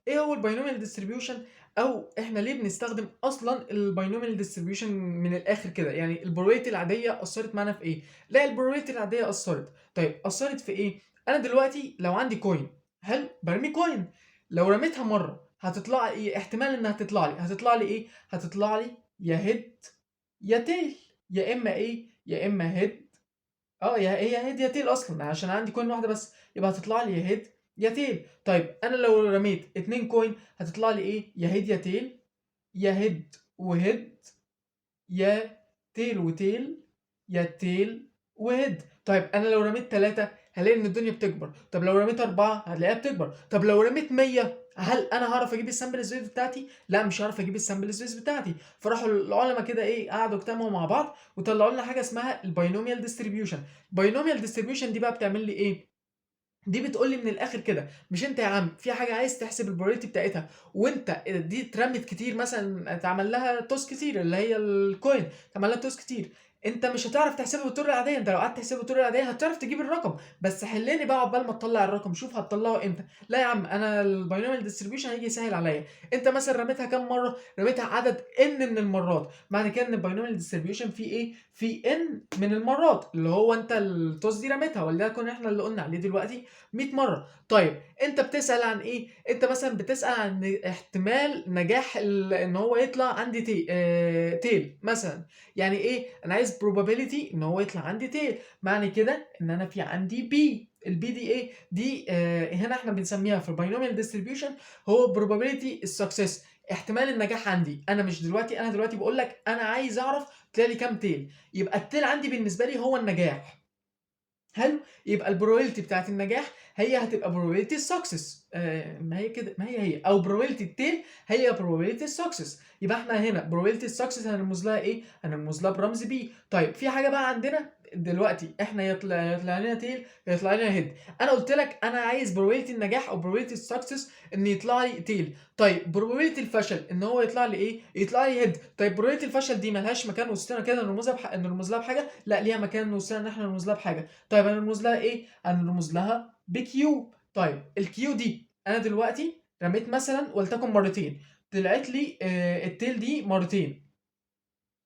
Speaker 1: ايه هو الباينوميال ديستريبيوشن؟ او احنا ليه بنستخدم اصلا الباينوميال ديستريبيوشن من الاخر كده؟ يعني البروبابيلتي العاديه اثرت معانا في ايه؟ لا، البروبابيلتي العاديه اثرت. طيب اثرت في ايه؟ انا دلوقتي لو عندي كوين، حلو، برمي كوين، لو رميتها مره هتطلع ايه؟ احتمال انها هتطلع لي ايه؟ هتطلع لي يا هيد يا تيل، يا اما ايه؟ يا اما هيد، هي هيد يا تيل اصلا، عشان عندي كوين واحده بس، يبقى هتطلع لي يا هيد يا تيل. طيب انا لو رميت 2 كوين هتطلع لي ايه؟ يا هيد يا تيل، يا هيد وهيد، يا تيل وتيل، يا تيل وهيد. طيب انا لو رميت 3 هلاقي ان الدنيا بتكبر. طب لو رميت 4 هتلاقيها بتكبر. طب لو رميت 100 هل انا هعرف اجيب السامبل سبيس بتاعتي؟ لا، مش هعرف اجيب السامبل سبيس بتاعتي. فراحوا العلماء كده ايه؟ قعدوا اجتمعوا مع بعض وطلعوا لنا حاجه اسمها الباينوميال ديستريبيوشن. الباينوميال ديستريبيوشن دي بقى بتعمل لي ايه؟ دي بتقول لي من الاخر كده، مش انت يا عم في حاجه عايز تحسب البروبابيلتي بتاعتها، وانت دي اترمت كتير، مثلا اتعمل لها توس كتير اللي هي الكوين، اتعمل لها توس كتير، انت مش هتعرف تحسبها بالطريقه العاديه. انت لو قعدت تحسبها بالطريقه العاديه هتعرف تجيب الرقم، بس حلني بقى عقبال ما تطلع الرقم، شوف هتطلعه امتى. لا يا عم، انا الباينوميال ديستريبيوشن هيجي يسهل عليا. انت مثلا رميتها كام مره؟ رميتها عدد ان من المرات، معنى كده ان الباينوميال ديستريبيوشن فيه ايه؟ في ان من المرات، اللي هو انت التوس دي رميتها، وليكن احنا اللي قلنا عليه دلوقتي 100 مرة. طيب انت بتسأل عن ايه؟ انت مثلا بتسأل عن احتمال نجاح ان هو يطلع عندي تيل مثلا. يعني ايه؟ انا عايز probability ان هو يطلع عندي تيل، معنى كده ان انا في عندي بي. البي دي ايه؟ دي هنا احنا بنسميها في الباينوميال ديستريبيوشن هو probability السكسس، احتمال النجاح عندي. انا دلوقتي بقول لك انا عايز اعرف طلع لي كام تيل، يبقى التيل عندي بالنسبه لي هو النجاح. حلو، يبقى البروبابيلتي بتاعت النجاح هي هتبقى probability السكسس. ما هي كده، ما هي او probability التيل هي probability السكسس. يبقى احنا هنا probability السكسس هنرمز لها ايه؟ هنرمز لها برمز بي. طيب في حاجه بقى عندنا دلوقتي، احنا يطلع لنا تيل يطلع لنا هيد. انا قلت لك انا عايز probability النجاح او probability السكسس ان يطلع لي تيل. طيب probability الفشل ان هو يطلع لي ايه؟ يطلع لي هيد. طيب probability الفشل دي ملهاش مكان وسطنا كده نرمز لها بحاجه؟ لا، ليها مكان وسطنا ان احنا نرمز لها بحاجه. طيب هنرمز لها ايه؟ هنرمز لها بكيو. طيب الكيو دي انا دلوقتي رميت مثلا ولتكن مرتين، طلعت لي التيل دي مرتين،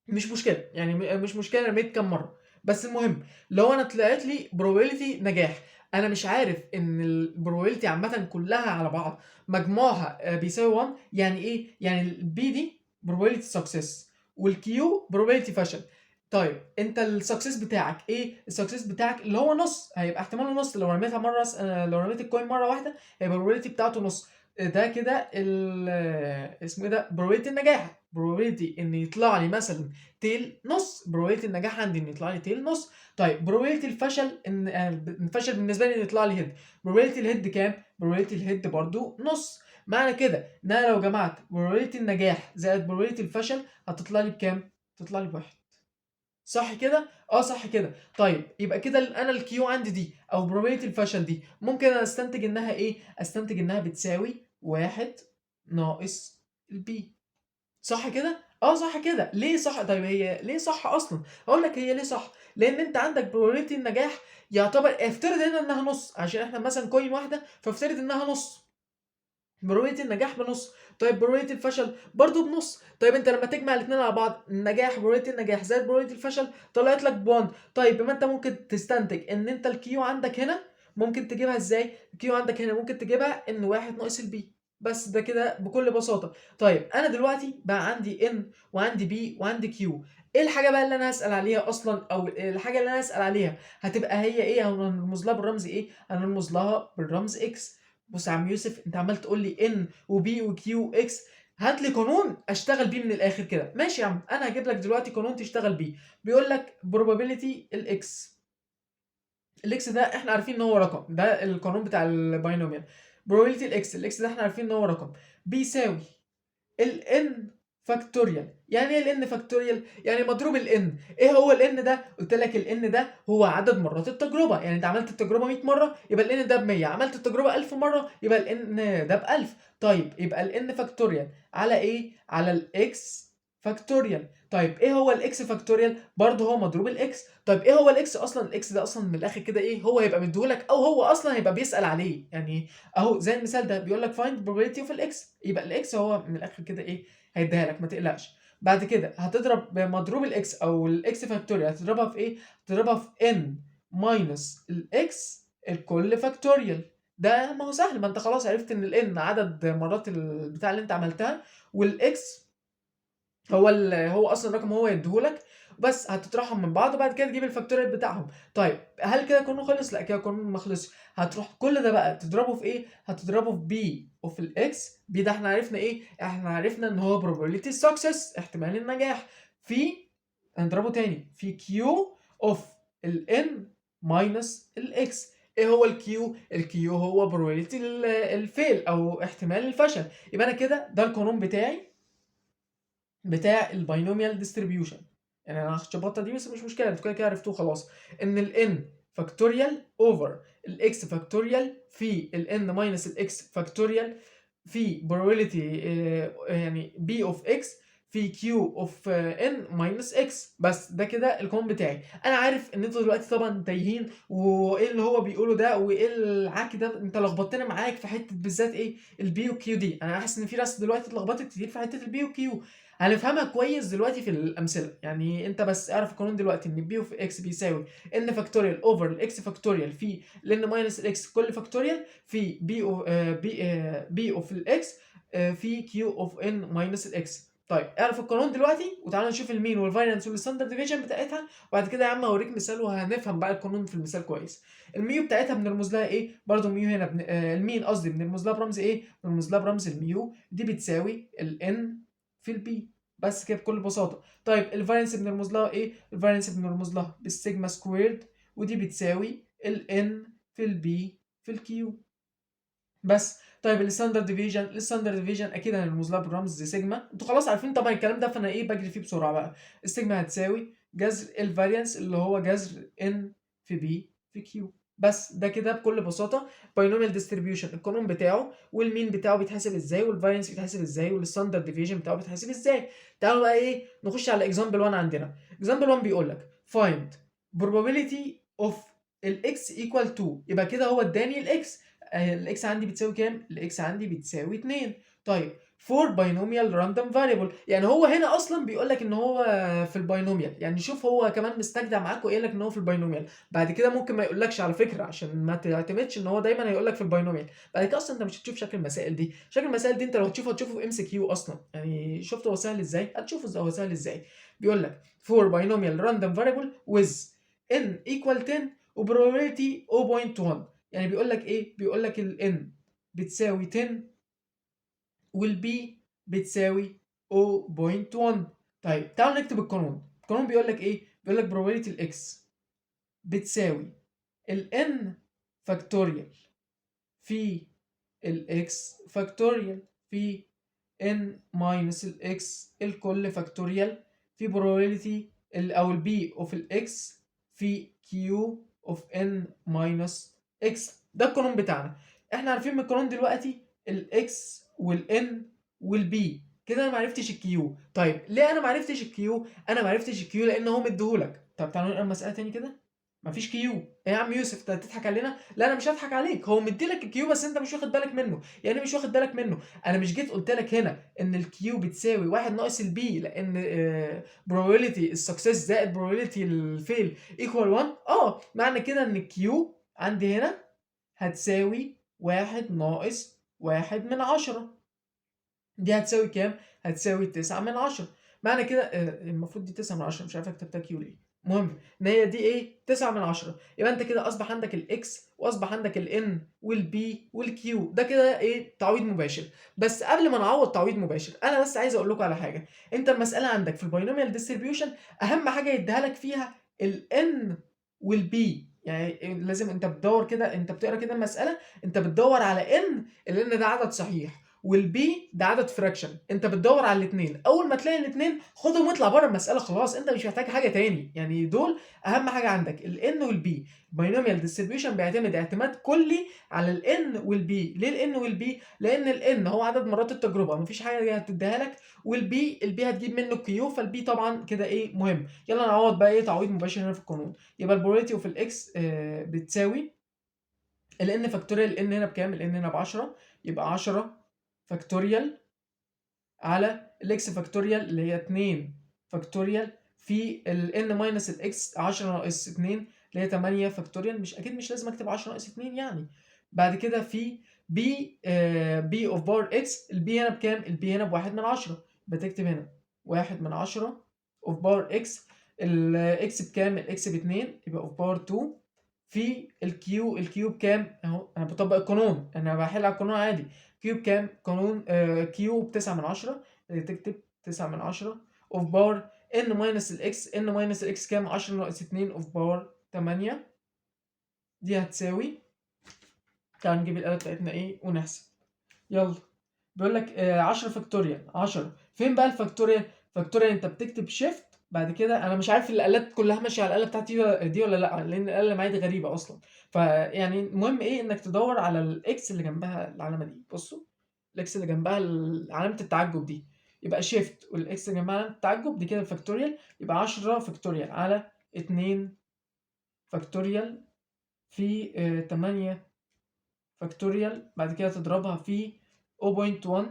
Speaker 1: مش مشكله، يعني مش مشكله رميت كام مره. بس المهم لو انا طلعت لي probability نجاح، انا مش عارف ان البروبابيلتي عامه كلها على بعض مجموعها بيساوي 1. يعني ايه؟ يعني البي دي probability success والكيو probability فشل. طيب انت السكسس بتاعك ايه؟ السكسس بتاعك اللي هو نص، هيبقى احتماله نص. لو رميتها مره لو رميت الكوين مره واحده هيبقى البروبابيلتي بتاعته نص. ده كده اسمه ايه ده؟ probability النجاح، probability ان يطلع لي مثلا تيل نص، probability النجاح عندي ان يطلع لي تيل نص. طيب probability الفشل ان الفشل بالنسبه لي ان يطلع لي هيد، probability الهيد كام؟ probability الهيد برضو نص. معنى كده ان انا لو جمعت probability النجاح زائد probability الفشل هتطلع لي بكام؟ تطلع لي بواحد. صح كده؟ صح كده. طيب يبقى كده انا الكيو عندي دي او probability الفشل دي ممكن انا استنتج انها ايه؟ استنتج انها بتساوي 1 ناقص البي. صح كده؟ صح كده. ليه صح؟ طيب هي ليه صح اصلا؟ هقول لك هي ليه صح. لان انت عندك probability النجاح يعتبر، افترض هنا انها نص، عشان احنا مثلا كوين واحده، فافترض انها نص. probability النجاح بنص. طيب probability الفشل برضو بنص. طيب انت لما تجمع الاثنين على بعض، النجاح probability النجاح زائد probability الفشل طلعت لك ب1. طيب يبقى انت ممكن تستنتج ان انت الكيو عندك هنا ممكن تجيبها ازاي؟ الكيو عندك هنا ممكن تجيبها ان 1 ناقص البي. بس ده كده بكل بساطه. طيب انا دلوقتي بقى عندي ان وعندي بي وعندي كيو. ايه الحاجه بقى اللي انا هسال عليها اصلا، او الحاجه اللي انا هسال عليها هتبقى هي ايه؟ هنرمز لها بالرمز ايه؟ هنرمز لها بالرمز اكس. بص يا عم يوسف، انت عمال تقول لي ان وبي وكيو اكس، هات لي قانون اشتغل بيه من الاخر كده. ماشي يا عم، انا هجيب لك دلوقتي قانون تشتغل بيه. بيقول لك probability الاكس ده احنا عارفين ان هو رقم، ده القانون بتاع الباينوميال. probability الاكس ده احنا عارفين ان هو رقم بيساوي الان فاكتوريال. يعني ايه الان فاكتوريال؟ يعني مضروب الان. ايه هو الان ده؟ قلت لك الان ده هو عدد مرات التجربه. يعني انت عملت التجربه 100 مره يبقى الان ده ب 100، عملت التجربه 1000 مره يبقى الان ده ب 1000. طيب يبقى الان فاكتوريال على ايه؟ على الاكس فاكتوريال. طيب ايه هو الاكس فاكتوريال؟ برضه هو مضروب الاكس. طيب ايه هو الاكس اصلا؟ الاكس ده اصلا من الاخر كده ايه؟ هو هيبقى مديهولك او هو اصلا هيبقى بيسال عليه. يعني اهو زي المثال ده بيقول لك find probability of الاكس، يبقى الاكس هو من الاخر كده ايه؟ هيديها لك، ما تقلقش. بعد كده هتضرب مضروب الاكس او الاكس فاكتوريال، هتضربها في ايه؟ هتضربها في ان ماينس الاكس الكل فاكتوريال. ده ما هو سهل، ما انت خلاص عرفت ان الان عدد مرات البتاع اللي انت عملتها، والاكس هو اصلا الرقم هو يديهولك. بس هتطرحهم من بعض وبعد كده تجيب الفاكتوريال بتاعهم. طيب هل كده كونه خلص؟ لا، كده كونه ما خلصش. هتروح كل ده بقى تضربه في ايه؟ هتضربه في بي اوف الاكس. بي ده احنا عرفنا ايه؟ احنا عرفنا ان هو probability success، احتمال النجاح. في هنضربه تاني في كيو اوف الان ماينس الاكس. ايه هو الكيو؟ الكيو هو probability الفيل او احتمال الفشل. يبقى انا كده ده القانون بتاع الباينوميال ديستريبيوشن. يعني انا هخبطها دي بس مش مشكله، انتوا كده كده عرفتوه خلاص. ان الان فاكتوريال اوفر الاكس فاكتوريال في الان ماينس الاكس فاكتوريال في probability يعني بي اوف اكس في كيو اوف ان ماينس اكس. بس ده كده القانون بتاعي. انا عارف ان انتوا دلوقتي طبعا تايهين، وايه اللي هو بيقوله ده وايه العك ده، انت لخبطتنا معاك في حته بالذات ايه؟ البي وكيو دي. انا حاسس ان في ناس دلوقتي اتلخبطت كتير في حته البي وكيو. هنفهمها كويس دلوقتي في الامثله. يعني انت بس اعرف القانون دلوقتي ان بي اوف اكس بيساوي ان فاكتوريال اوفر الاكس فاكتوريال في لن ماينس الاكس كل فاكتوريال في بي او بي اوف الاكس في كيو اوف ان ماينس الاكس. طيب اعرف القانون دلوقتي وتعالى نشوف المين والفاريانس والستاندرد ديفيجن بتاعتها، وبعد كده يا عم هوريك مثال وهنفهم بقى القانون في المثال كويس. الميو بتاعتها بنرمز لها ايه؟ برضو الميو هنا المين قصدي بنرمز لها برمز ايه؟ بنرمز لها برمز الميو. دي بتساوي الان في البي. بس كده بكل بساطه. طيب الفارينس بنرمز لها ايه؟ الفارينس بنرمز لها بالسيجما سكويرد، ودي بتساوي الان في البي في الكيو. بس طيب الستاندرد ديفيجن اكيد هنرمز لها بالرمز سيجما. انتوا خلاص عارفين طبعا الكلام ده، فانا ايه بجري فيه بسرعه بقى. السيجما هتساوي جذر الفاريانس اللي هو جذر ان في بي في كيو. بس ده كده بكل بساطه باينوميال ديستريبيوشن، القانون بتاعه والمين بتاعه بيتحسب ازاي والفاريانس بيتحسب ازاي والستاندرد ديفيجن بتاعه بيتحسب ازاي. تعالوا بقى ايه نخش على اكزامبل 1 عندنا. اكزامبل 1 بيقول لك find probability of الاكس equal 2. يبقى كده هو اداني الاكس. الاكس عندي بتساوي كام؟ الاكس عندي بتساوي 2. طيب فور باينوميال راندوم فاريبل، يعني هو هنا اصلا بيقول لك ان هو في الباينوميال. يعني شوف هو كمان مستجدع معاك وقايل لك ان هو في الباينوميال. بعد كده ممكن ما يقولكش على فكره، عشان ما تعتمدش ان هو دايما هيقول لك في الباينوميال. بعد كده اصلا انت مش هتشوف شكل المسائل دي. شكل المسائل دي انت لو هتشوفه في ام سي كيو اصلا. يعني شفت هو سهل ازاي؟ هتشوفه هو سهل ازاي. بيقول لك فور باينوميال راندوم فاريبل with n equal 10 وبروبابيلتي 0.1. يعني بيقول لك ايه؟ بيقول لك الان بتساوي 10 والبي بتساوي 0.1. طيب تعالوا نكتب القانون. القانون بيقول لك ايه؟ بيقول لك probability الاكس بتساوي الان فاكتوريال في الاكس فاكتوريال في ان ماينس الاكس الكل فاكتوريال في probability او البي اوف الاكس في كيو اوف ان ماينس اكس. ده القانون بتاعنا. احنا عارفين من القانون دلوقتي الاكس والان والبي. كده انا ما عرفتش الكيو. طيب ليه انا ما عرفتش الكيو؟ انا ما عرفتش الكيو لان هو مديهولك. طب تعالوا نقرا المساله تاني كده. مفيش كيو. ايه يا عم يوسف انت هتضحك علينا؟ لا انا مش هضحك عليك، هو مديلك الكيو بس انت مش واخد بالك منه. يعني مش واخد بالك منه، انا مش جيت قلت لك هنا ان الكيو بتساوي 1 ناقص البي، لان probability السكسس زائد probability الفيل ايكوال 1. معنى كده ان الكيو عندي هنا هتساوي 1 ناقص 1 من 10. دي هتساوي كام؟ هتساوي 9 من 10. معنى كده المفروض دي 9 من 10، مش عارف كتبتها كيو ليه. المهم ان هي دي ايه؟ 9 من 10. يبقى انت كده اصبح عندك الاكس واصبح عندك الان والبي والكيو، ده كده ايه؟ تعويض مباشر. بس قبل ما نعوض تعويض مباشر انا بس عايز اقول لكم على حاجه. انت المساله عندك في الباينوميال ديستريبيوشن اهم حاجه يديها لك فيها الان والبي. يعني لازم انت بتدور كده، انت بتقرا كده المساله، انت بتدور على ان، لان ده عدد صحيح، والبي ده عدد فراكشن. انت بتدور على الاثنين، اول ما تلاقي الاثنين خدهم واطلع بره المساله، خلاص انت مش محتاج حاجه تاني. يعني دول اهم حاجه عندك، الان والبي. باينوميال ديستريبيوشن بيعتمد اعتماد كلي على الان والبي. ليه الان والبي؟ لان الان هو عدد مرات التجربه، مفيش حاجه هتديها لك، والبي البي هتجيب منه كيو، فالبي طبعا كده ايه؟ مهم. يلا نعوض بقى ايه تعويض مباشر هنا في القانون. يبقى البروبابيلتي اوف الاكس بتساوي الان فاكتوريال. الان هنا بكام؟ الان هنا ب 10، يبقى 10 فاكتوريال على الاكس فاكتوريال اللي هي 2 فاكتوريال في الان ماينس الاكس 10 ناقص 2 اللي هي 8 فاكتوريال. مش اكيد مش لازم اكتب 10 ناقص 2 يعني. بعد كده في بي اوف بار اكس. البي هنا بكام؟ البي هنا بواحد من 10، بتكتب هنا 1 من 10 اوف بار اكس. الاكس بكام؟ الاكس ب 2 يبقى اوف بار 2 في الكيو. الكيو بكام؟ اهو انا بطبق القانون، انا بحل على القانون عادي. كيو بكام؟ قانون كيو ب 9 من 10، تكتب 9 من 10 اوف بار ان ماينس الاكس. ان ماينس الاكس كام؟ 10 ناقص 2 اوف بار 8. دي هتساوي، تعال نجيب الآلة بتاعتنا ايه ونحسب. يلا بيقول لك 10 فاكتوريال. 10 فين بقى الفاكتوريال؟ فاكتوريال انت بتكتب شيفت بعد كده. انا مش عارف الآلات كلها ماشيه على الآلة بتاعتي دي ولا لا، لان الآلة اللي معايا دي غريبه اصلا. فيعني المهم ايه؟ انك تدور على الاكس اللي جنبها العلامه دي. بصوا الاكس اللي جنبها علامه التعجب دي، يبقى شيفت والاكس اللي جنبها علامه التعجب دي كده الفاكتوريال. يبقى 10 فاكتوريال على 2 فاكتوريال في 8 فاكتوريال. بعد كده تضربها في 0.1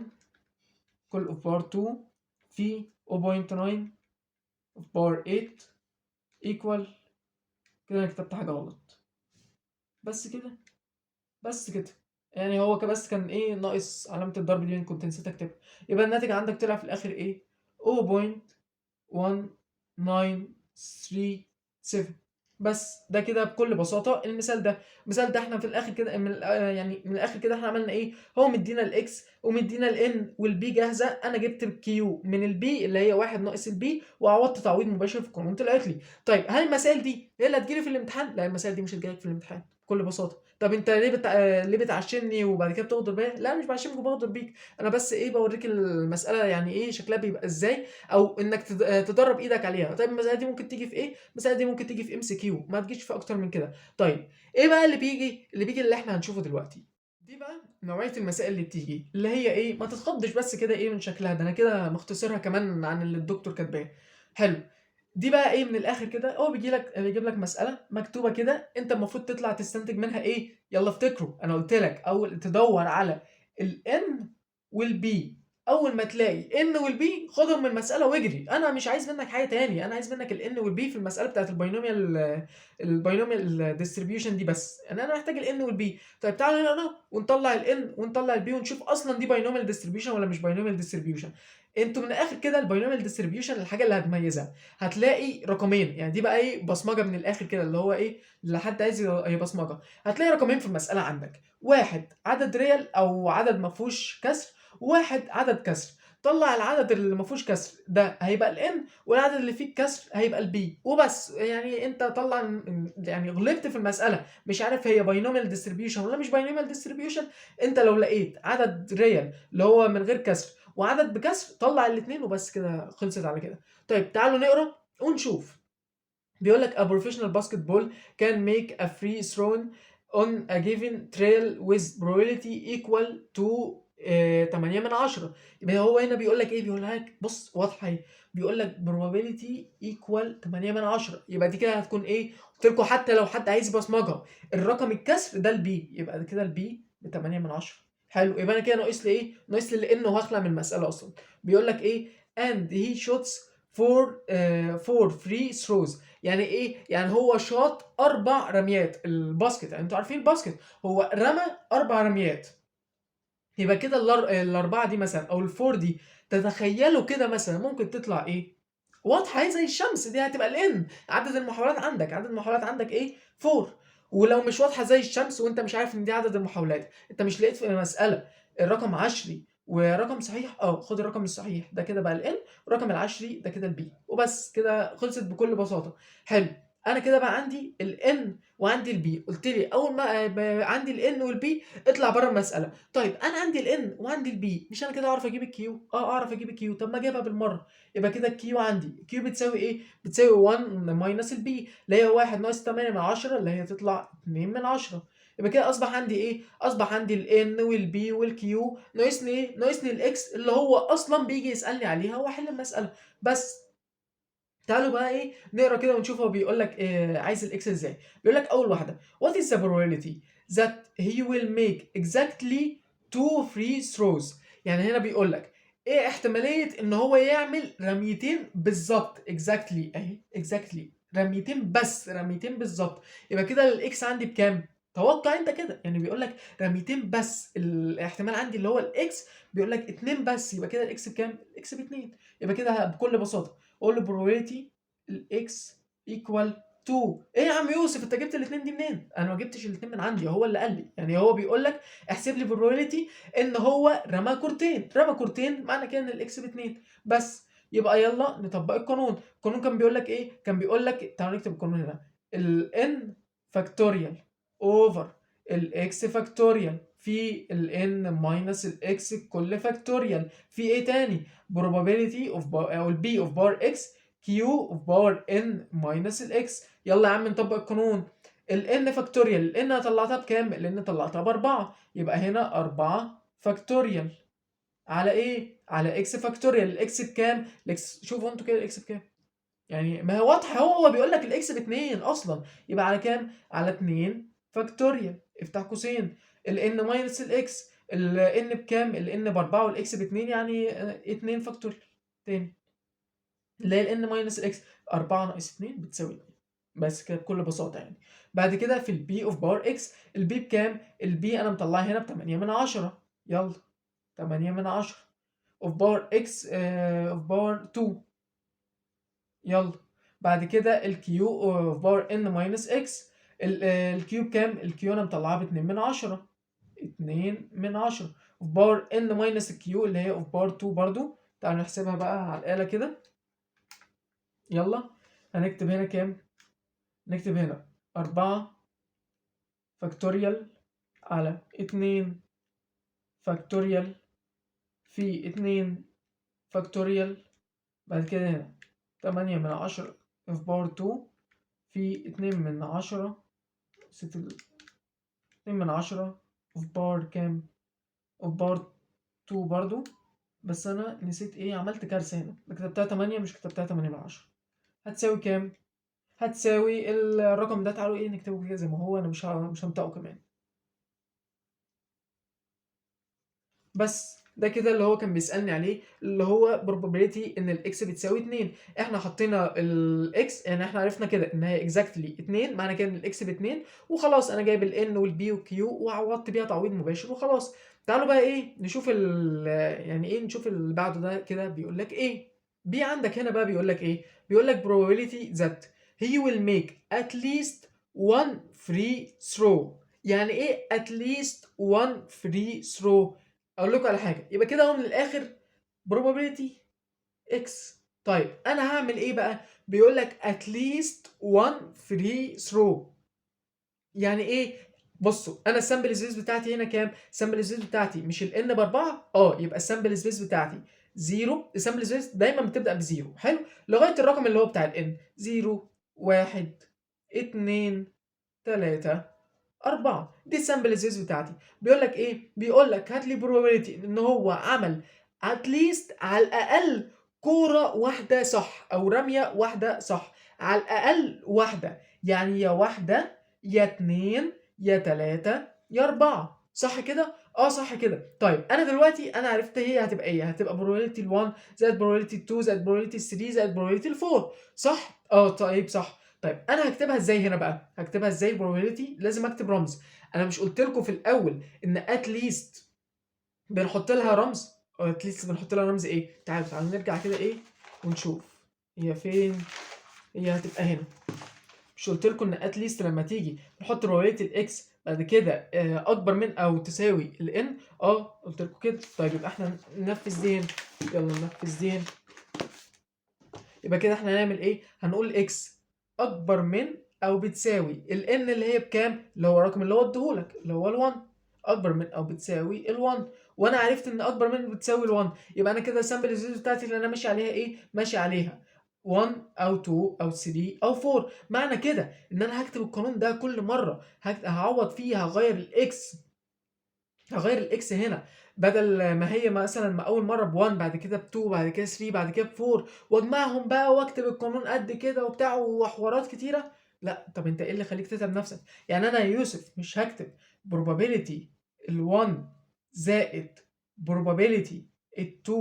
Speaker 1: كل اوف بار 2 في 0.9 اوف بار 8 ايكوال. كده انا كتبت حاجه غلط. بس كده، بس كده. يعني هو بس كان ايه ناقص علامه الضرب دي، كنت نسيت اكتبها. يبقى الناتج عندك طلع في الاخر ايه؟ 0.1937. بس ده كده بكل بساطه المثال ده. المثال ده احنا في الاخر كده يعني من الاخر كده احنا عملنا ايه؟ هو مدينا الاكس ومدينا الان والبي جاهزه، انا جبت الكيو من البي اللي هي 1 ناقص البي وعوضت تعويض مباشر في القانون طلعت لي. طيب هل المسائل دي هي اللي هتجيلي في الامتحان؟ لا المسائل دي مش هتجيلك في الامتحان بكل بساطه. طب انت ليه بتعشمني وبعد كده بتغدر بيا؟ لا مش بعشمك وبغدر بيك، انا بس ايه بوريك المساله يعني ايه شكلها بيبقى ازاي، او انك تدرب ايدك عليها. طيب المساله دي ممكن تيجي في ايه؟ المساله دي ممكن تيجي في ام سي كيو، ما تجيش في اكتر من كده. طيب ايه بقى اللي بيجي اللي احنا هنشوفه دلوقتي؟ دي بقى نوعيه المسائل اللي بتيجي اللي هي ايه، ما تتخضش بس كده ايه من شكلها، ده انا كده مختصرها كمان عن اللي الدكتور كاتباه. حلو. دي بقى ايه من الاخر كده، هو بيجيب لك مساله مكتوبه كده، انت المفروض تطلع تستنتج منها ايه. يلا افتكروا انا قلت لك اول تدور على الان والبي. اول ما تلاقي ان والبي خدهم من المساله واجري، انا مش عايز منك حاجه تاني، انا عايز منك الان والبي في المساله بتاعت الباينوميال ديستريبيوشن دي بس. انا محتاج الان والبي. طيب تعالوا نقرا ونطلع الان ونطلع البي ونشوف اصلا دي باينوميال ديستريبيوشن ولا مش باينوميال ديستريبيوشن. انتوا من الاخر كده الباينوميال ديستريبيوشن الحاجه اللي هتميزها هتلاقي رقمين. يعني دي بقى ايه بصمجه من الاخر كده، اللي هو ايه اللي حد عايز يبصمجها. هتلاقي رقمين في المساله عندك، واحد عدد ريال او عدد ما فيهوش كسر، وواحد عدد كسر. طلع العدد اللي ما فيهوش كسر ده هيبقى الان، والعدد اللي فيه الكسر هيبقى البي وبس. يعني انت طلع يعني غلبت في المساله مش عارف هي باينوميال ديستريبيوشن ولا مش باينوميال ديستريبيوشن. انت لو لقيت عدد ريال اللي هو من غير كسر وعدد بكسر طلع الاثنين وبس كده، خلصت على كده. طيب تعالوا نقرا ونشوف. بيقول لك a professional basketball can make a free throw on a given trail with probability equal to 8/10. يبقى هو هنا بيقول لك إيه، بيقول لك بُص واضحة أهي، بيقول لك probability equal 8/10. يبقى دي كده هتكون إيه، قُلت لكم حتى لو حد عايز يبصمجها، الرقم الكسر ده الB، يبقى كده الB ب8/10. حلو، يبقى أنا كده ناقص لي إيه، ناقص لي الN وهاخلع من المسألة أصلًا. بيقول لك إيه and he shoots for free throws. يعني إيه، يعني هو شاط 4 رميات، الباسكت، أنتم عارفين الباسكت، هو رمى 4 رميات. يبقى كده ال4 دي مثلًا أو ال4 دي تتخيلوا كده مثلًا ممكن تطلع إيه؟ واضحة أهي زي الشمس، دي هتبقى الN، عدد المحاولات عندك، عدد المحاولات عندك إيه؟ 4. ولو مش واضحة زي الشمس وأنت مش عارف إن دي عدد المحاولات، أنت مش لقيت في المسألة الرقم عشري ورقم صحيح، خد الرقم الصحيح ده كده بقى الN، والرقم العشري ده كده الB، وبس كده خلصت بكل بساطة. حلو، أنا كده بقى عندي الN وعندي الB، قُلت لي أول ما عندي الN والB اطلع برّه المسألة. طيب أنا عندي الN وعندي الB، مش أنا كده أعرف أجيب الQ؟ أعرف أجيب الQ، طب ما أجيبها بالمرّة. يبقى كده الQ عندي، الQ بتساوي إيه؟ بتساوي 1 minus الB اللي هي 1 ناقص 8/10 اللي هي تطلع 2/10. يبقى كده أصبح عندي إيه؟ أصبح عندي الN والB والQ، ناقصني إيه؟ ناقصني الX اللي هو أصلًا بييجي يسألني عليها وأحل المسألة، بس. تعالوا بقى إيه، نقرا كده ونشوف هو بيقول لك عايز الإكس إزاي. بيقول لك أول واحدة what is the probability that he will make exactly 2 free throws. يعني هنا بيقول لك إيه احتمالية إن هو يعمل رميتين بالضبط exactly أهي exactly رميتين بس، رميتين بالضبط. يبقى كده الإكس عندي بكام؟ توقع أنت كده، يعني بيقول لك رميتين بس، الاحتمال عندي اللي هو الإكس بيقول لك 2 بس، يبقى كده الإكس بكام؟ الإكس ب2. يبقى كده بكل بساطة قُل له probability الx equal to إيه يا عم يوسف أنت جبت الاتنين دي منين؟ أنا ما جبتش الاتنين من عندي، هو اللي قال لي، يعني هو بيقول لك احسب لي probability إن هو رمى كورتين، رمى كورتين معنى كده إن الx ب2 بس. يبقى يالّا نطبّق القانون. القانون كان بيقول لك إيه؟ كان بيقول لك تعالوا نكتب القانون هنا الn factorial over الx factorial في الn minus الx الكل factorial في إيه تاني؟ probability of أو الb of bar x q of power n minus الx. يلا يا عم نطبق القانون. ال n فاكتوريال، ال n انا طلعتها بكام؟ ال n طلعتها ب4، يبقى هنا 4 فاكتوريال على ايه؟ على x فاكتوريال. الاكس بكام؟ الاكس شوفوا انتوا كده الاكس بكام؟ يعني ما هي واضحه، هو بيقول لك الاكس ب2 اصلا، يبقى على كام؟ على 2 فاكتوريال افتح قوسين. ال n minus الاكس، ال n بكام؟ ال n ب4 والاكس ب2 يعني 2 فاكتوريال تاني اللي هي ال n minus x 4 ناقص 2 بتساوي 2. بس كده بكل بساطة يعني. بعد كده في ال b of power x، ال b بكام؟ ال b أنا مطلعها هنا ب8/10. يلا 8/10 of power x of power 2. يلا بعد كده ال q of power n minus x، ال q بكام؟ ال q أنا مطلعها ب2/10. 2/10 of power n minus ال q اللي هي of power 2 برضو. تعالوا نحسبها بقى على الآلة كده. يلا هنكتب هنا كام؟ نكتب هنا 4 فاكتوريال على 2 فاكتوريال في 2 فاكتوريال. بعد كده هنا 8/10 في باور 2 في 2/10 2/10 في باور كام؟ في باور 2 برضو. بس أنا نسيت إيه، عملت كارثة هنا، كتبتها 8 مش كتبتها 8/10. هتساوي كام؟ هتساوي الرقم ده، تعالوا إيه نكتبه كده زي ما هو، أنا مش هنطقه كمان. بس ده كده اللي هو كان بيسألني عليه، اللي هو probability إن الإكس بتساوي 2. إحنا حطينا الإكس، يعني إحنا عرفنا كده إن هي exactly 2 معنى كده إن الإكس ب2 وخلاص. أنا جايب الN والB والQ وعوضت بيها تعويض مباشر وخلاص. تعالوا بقى إيه نشوف يعني إيه، نشوف اللي بعده ده كده بيقول لك إيه. B عندك هنا بقى بيقول لك إيه؟ بيقول لك probability that he will make at least one free throw. يعني إيه at least one free throw؟ أقول لكم على حاجة، يبقى كده أهو من الآخر probability x. طيب أنا هاعمل إيه بقى؟ بيقول لك at least one free throw. يعني إيه؟ بصوا أنا السامبل سبيس بتاعتي هنا كام؟ السامبل سبيس بتاعتي مش ال n ب4؟ يبقى السامبل سبيس بتاعتي 0. السامبل سبيس دايما بتبدأ ب0 حلو؟ لغاية الرقم اللي هو بتاع ال n 0 1 2 3 4. دي السامبل سبيس بتاعتي. بيقول لك ايه؟ بيقول لك هات لي probability ان هو عمل اتليست على الاقل كوره واحده صح او رميه واحده صح، على الاقل واحده، يعني يا واحده يا اتنين يا تلاته يا اربعه، صح كده؟ اه صح كده. طيب انا دلوقتي انا عرفت هي هتبقى ايه، هتبقى probability 1 زائد probability 2 زائد probability 3 زائد probability 4، صح؟ اه طيب صح. طيب انا هكتبها ازاي هنا بقى؟ هكتبها ازاي probability؟ لازم اكتب رمز. انا مش قلت لكم في الاول ان at least بنحط لها رمز؟ او at least بنحط لها رمز ايه؟ تعالوا نرجع كده ايه ونشوف هي فين. هي هتبقى هنا. مش قلت لكم ان at least لما تيجي نحط probability الاكس بعد كده اكبر من او تساوي الان؟ اه قلت لكم كده. طيب يبقى احنا ننفذ دي هنا. يلا ننفذ دي هنا. يبقى كده احنا هنعمل ايه؟ هنقول اكس اكبر من او بتساوي الان اللي هي بكام؟ اللي هو الرقم اللي هو اديهولك اللي هو ال1، اكبر من او بتساوي ال1. وانا عرفت ان اكبر من بتساوي ال1، يبقى انا كده السامبل سبيس بتاعتي اللي انا ماشي عليها ايه؟ ماشي عليها 1 او 2 او 3 او 4. معنى كده ان انا هكتب القانون ده كل مره هعوض فيه، هغير الاكس هنا، بدل ما هي مثلا ما اول مره ب1 بعد كده ب2 بعد كده 3 بعد كده ب4 واجمعهم بقى واكتب القانون قد كده وبتاع وحوارات كتيره. لا طب انت ايه اللي خليك تتعب نفسك؟ يعني انا يا يوسف مش هكتب probability ال1 زائد probability ال2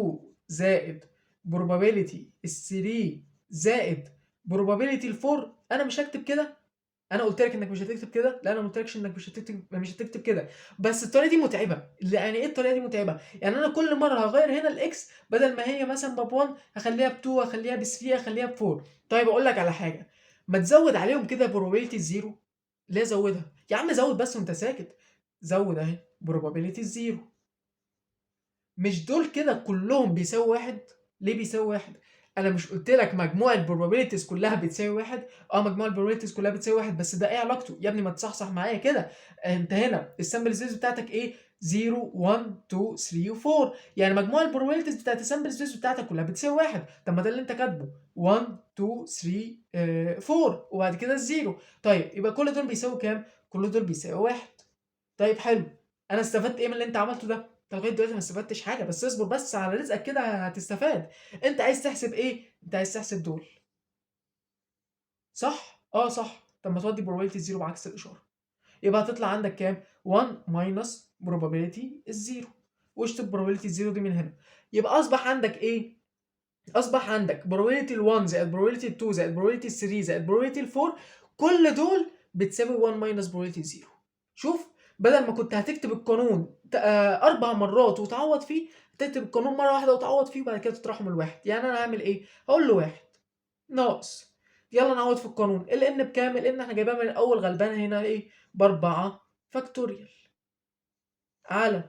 Speaker 1: زائد probability ال3 زائد probability ال4؟ انا مش هكتب كده. انا قلت لك انك مش هتكتب كده؟ لا انا ما قلتلكش انك مش هتكتب كده، بس الطريقه دي متعبه. يعني ايه الطريقه دي متعبه؟ يعني انا كل مره هغير هنا الاكس، بدل ما هي مثلا ب1 هخليها ب2 هخليها ب3 هخليها ب4. طيب اقول لك على حاجه، ما تزود عليهم كده probability الزيرو. ليه زودها يا عم؟ زود بس وانت ساكت. زود اهي probability الزيرو. مش دول كده كلهم بيساوي واحد؟ ليه بيساوي واحد؟ انا مش قلت لك مجموع البروبابيلتيز كلها بتساوي واحد؟ اه مجموع البروبابيلتيز كلها بتساوي واحد، بس ده ايه علاقته يا ابني؟ ما تصحصح معايا كده. انت هنا السامبل سبيس بتاعتك ايه؟ 0 1 2 3 و4، يعني مجموع البروبابيلتيز بتاعت السامبل سبيس بتاعتك كلها بتساوي واحد. طب ما ده اللي انت كاتبه 1 2 3 4 وبعد كده الزيرو. طيب يبقى كل دول بيساوي كام؟ كل دول بيساوي واحد. طيب حلو. انا استفدت ايه من اللي انت عملته ده؟ انت لغايه دلوقتي ما استفدتش حاجه، بس اصبر بس على رزقك كده هتستفاد. انت عايز تحسب ايه؟ انت عايز تحسب دول، صح؟ اه صح. طب ما تودي probability الزيرو بعكس الاشاره، يبقى هتطلع عندك كام؟ 1 ماينس probability الزيرو، واشطب probability الزيرو دي من هنا. يبقى اصبح عندك ايه؟ اصبح عندك probability ال1 زائد probability ال2 زائد probability ال3 زائد probability ال4، كل دول بتساوي 1 ماينس probability 0. شوف، بدل ما كنت هتكتب القانون 4 مرات وتعوض فيه، هتكتب القانون مره واحده وتعوض فيه وبعد كده تطرحه من الواحد. يعني انا هعمل ايه؟ هقول له واحد ناقص، يلا نعوض في القانون. الان بكام؟ الان احنا جايبها من الاول غلبانه هنا ايه؟ ب4 فاكتوريال على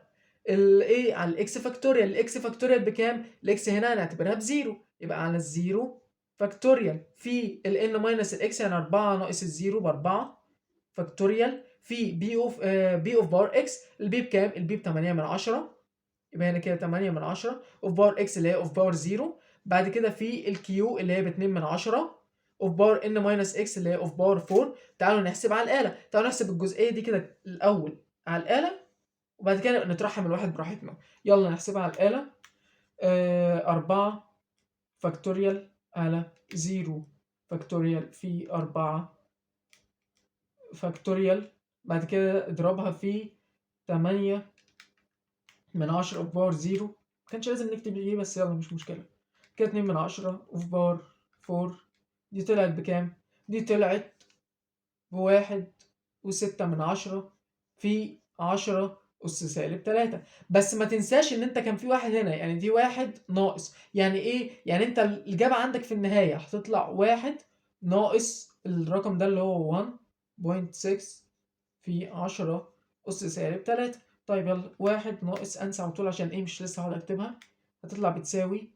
Speaker 1: الايه؟ على الاكس فاكتوريال. الاكس فاكتوريال بكام؟ الاكس هنا هنعتبرها بزيرو، يبقى على الزيرو فاكتوريال في الان ماينس الاكس، يعني 4 ناقص الزيرو ب4 فاكتوريال في بي اوف باور اكس. البي بكام؟ البي ب 8 من 10، يبقى هنا كده 8 من 10 اوف باور اكس اللي هي اوف باور 0. بعد كده في الكيو اللي هي ب 2 من 10 اوف باور ان ماينس اكس اللي هي اوف باور 4. تعالوا نحسب على الاله. تعالوا نحسب الجزئيه دي كده الاول على الاله وبعد كده نطرحها من الواحد براحتنا. يلا نحسبها على الآلة. 4 فاكتوريال على 0 فاكتوريال في 4 فاكتوريال، بعد كده اضربها في 8 من 10 اوف باور 0. مكانش لازم نكتب ايه بس يلا مش مشكلة. كده 2 من 10 اوف باور 4. دي طلعت بكام؟ دي طلعت بواحد وستة من 10 في 10 أس سالب 3. بس ما تنساش إن أنت كان في واحد هنا، يعني دي واحد ناقص. يعني إيه؟ يعني أنت الإجابة عندك في النهاية هتطلع واحد ناقص الرقم ده اللي هو 1.6 في 10 أس سالب 3. طيب يلا واحد ناقص، أنسى على طول عشان إيه مش لسه هقعد أكتبها. هتطلع بتساوي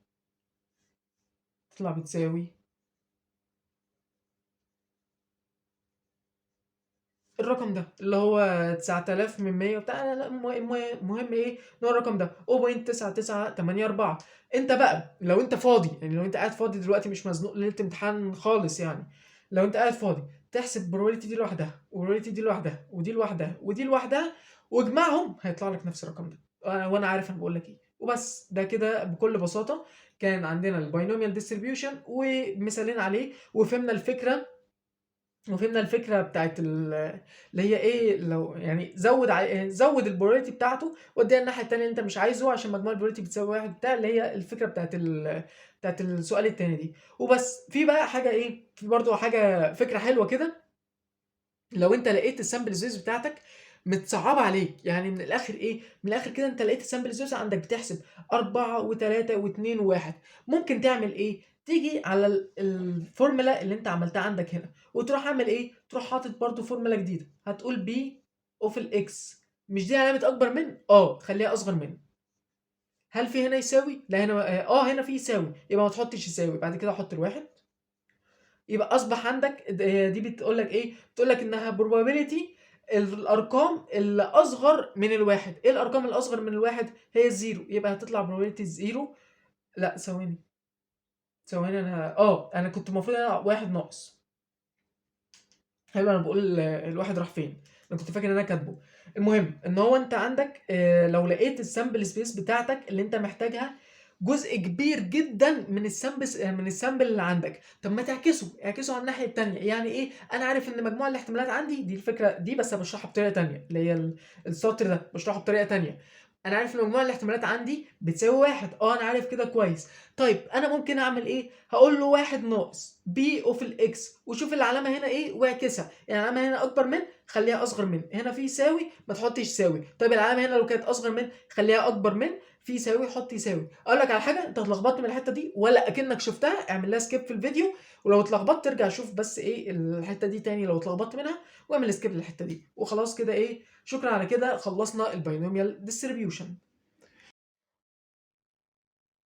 Speaker 1: الرقم ده اللي هو 9000 من 100 وبتاع. لا لا، مهم ايه؟ ان هو الرقم ده 0.9984. انت بقى لو انت فاضي، يعني لو انت قاعد فاضي دلوقتي مش مزنوق ليله امتحان خالص، يعني لو انت قاعد فاضي تحسب probability دي لوحدها وprobability دي لوحدها ودي لوحدها ودي لوحدها واجمعهم هيطلع لك نفس الرقم ده. وانا عارف انا بقول لك ايه. وبس ده كده بكل بساطه كان عندنا الباينوميال ديستريبيوشن ومثالين عليه، وفهمنا الفكره بتاعت اللي هي ايه، لو يعني زود البروبابيلتي بتاعته وديها الناحيه الثانيه اللي انت مش عايزه عشان مجموع البروبابيلتي بتساوي واحد بتاع، اللي هي الفكره بتاعت السؤال الثاني دي. وبس في بقى حاجه ايه، في برضو حاجه فكره حلوه كده. لو انت لقيت السامبل سبيس بتاعتك متصعبه عليك، يعني من الاخر ايه، من الاخر كده انت لقيت السامبل سبيس عندك بتحسب 4 و3 و2 و1، ممكن تعمل ايه؟ تيجي على الفورمولا اللي انت عملتها عندك هنا وتروح عامل ايه؟ تروح حاطط برضو فورمولا جديده، هتقول بي اوف الاكس، مش دي علامه اكبر من؟ خليها اصغر من. هل في هنا يساوي؟ لا هنا هنا في يساوي، يبقى ما تحطش يساوي، بعد كده احط الواحد. يبقى اصبح عندك دي بتقول لك ايه؟ بتقول لك انها probability الارقام اللي اصغر من الواحد. ايه الارقام اللي اصغر من الواحد؟ هي الزيرو، يبقى هتطلع probability الزيرو. لا ثواني انا كنت المفروض انا واحد ناقص. حلو، انا بقول الواحد راح فين، انا كنت فاكر ان انا كاتبه. المهم ان هو انت عندك لو لقيت السامبل سبيس بتاعتك اللي انت محتاجها جزء كبير جدا من السامبل اللي عندك، طب ما اعكسه على الناحيه الثانيه. يعني ايه؟ انا عارف ان مجموع الاحتمالات عندي دي الفكره دي، بس بشرحها بطريقه ثانيه، اللي هي السطر ده بشرحه بطريقه ثانيه. انا عارف ان مجموع الاحتمالات عندي بتساوي واحد، انا عارف كده كويس. طيب انا ممكن اعمل ايه؟ هقول له واحد ناقص بي اوف الاكس وشوف العلامه هنا ايه واعكسها. يعني العلامه هنا اكبر من خليها اصغر من، هنا في يساوي ما تحطش يساوي. طيب العلامه هنا لو كانت اصغر من خليها اكبر من، في يساوي حط يساوي. اقول لك على حاجه، انت اتلخبطت من الحته دي ولا اكنك شفتها؟ اعمل لها سكيب في الفيديو، ولو اتلخبطت ترجع شوف بس ايه الحته دي تاني لو اتلخبطت منها، واعمل سكيب للحته دي وخلاص كده. ايه، شكرا، على كده خلصنا الباينوميال ديستريبيوشن.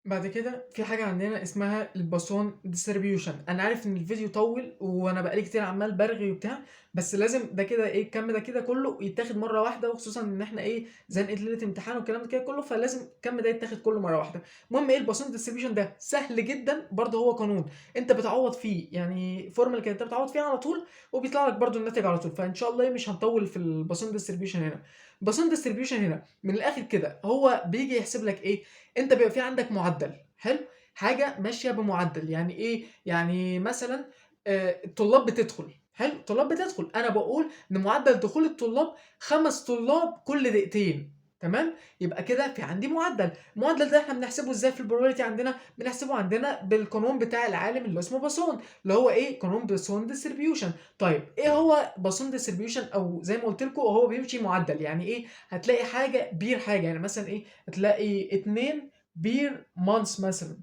Speaker 1: بعد كده في حاجة عندنا اسمها الباسون ديستريبيوشن. انا عارف ان الفيديو طول وانا بقالي كتير عمال برغي وبتاع، بس لازم ده كده ايه، الكم ده كده كله يتاخد مرة واحدة، وخصوصا ان احنا ايه زنقة ليلة امتحان والكلام ده كده كله، فلازم الكم ده يتاخد كله مرة واحدة. المهم ايه الباسون ديستريبيوشن ده؟ سهل جدا برضه، هو قانون انت بتعوض فيه، يعني فورمولا كده انت بتعوض فيها على طول وبيطلع لك برضه الناتج على طول. فان شاء الله مش هنطول في الباسون ديستريبيوشن هنا. الباسون ديستريبيوشن هنا من الاخر كده هو بيجي يحسب لك ايه، انت بيبقى في عندك معدل حلو، حاجه ماشيه بمعدل. يعني ايه؟ يعني مثلا الطلاب بتدخل، حلو، الطلاب بتدخل، انا بقول ان معدل دخول الطلاب 5 طلاب كل دقيقتين، تمام؟ يبقى كده في عندي معدل. المعدل ده احنا بنحسبه ازاي في البروبابيلتي عندنا؟ بنحسبه عندنا بالقانون بتاع العالم اللي اسمه باسون، اللي هو ايه، قانون باسون ديستريبيوشن. طيب ايه هو باسون ديستريبيوشن؟ او زي ما قلت لكم هو بيمشي معدل. يعني ايه؟ هتلاقي حاجه بير حاجه، يعني مثلا ايه، هتلاقي 2 بير مانثs مثلا،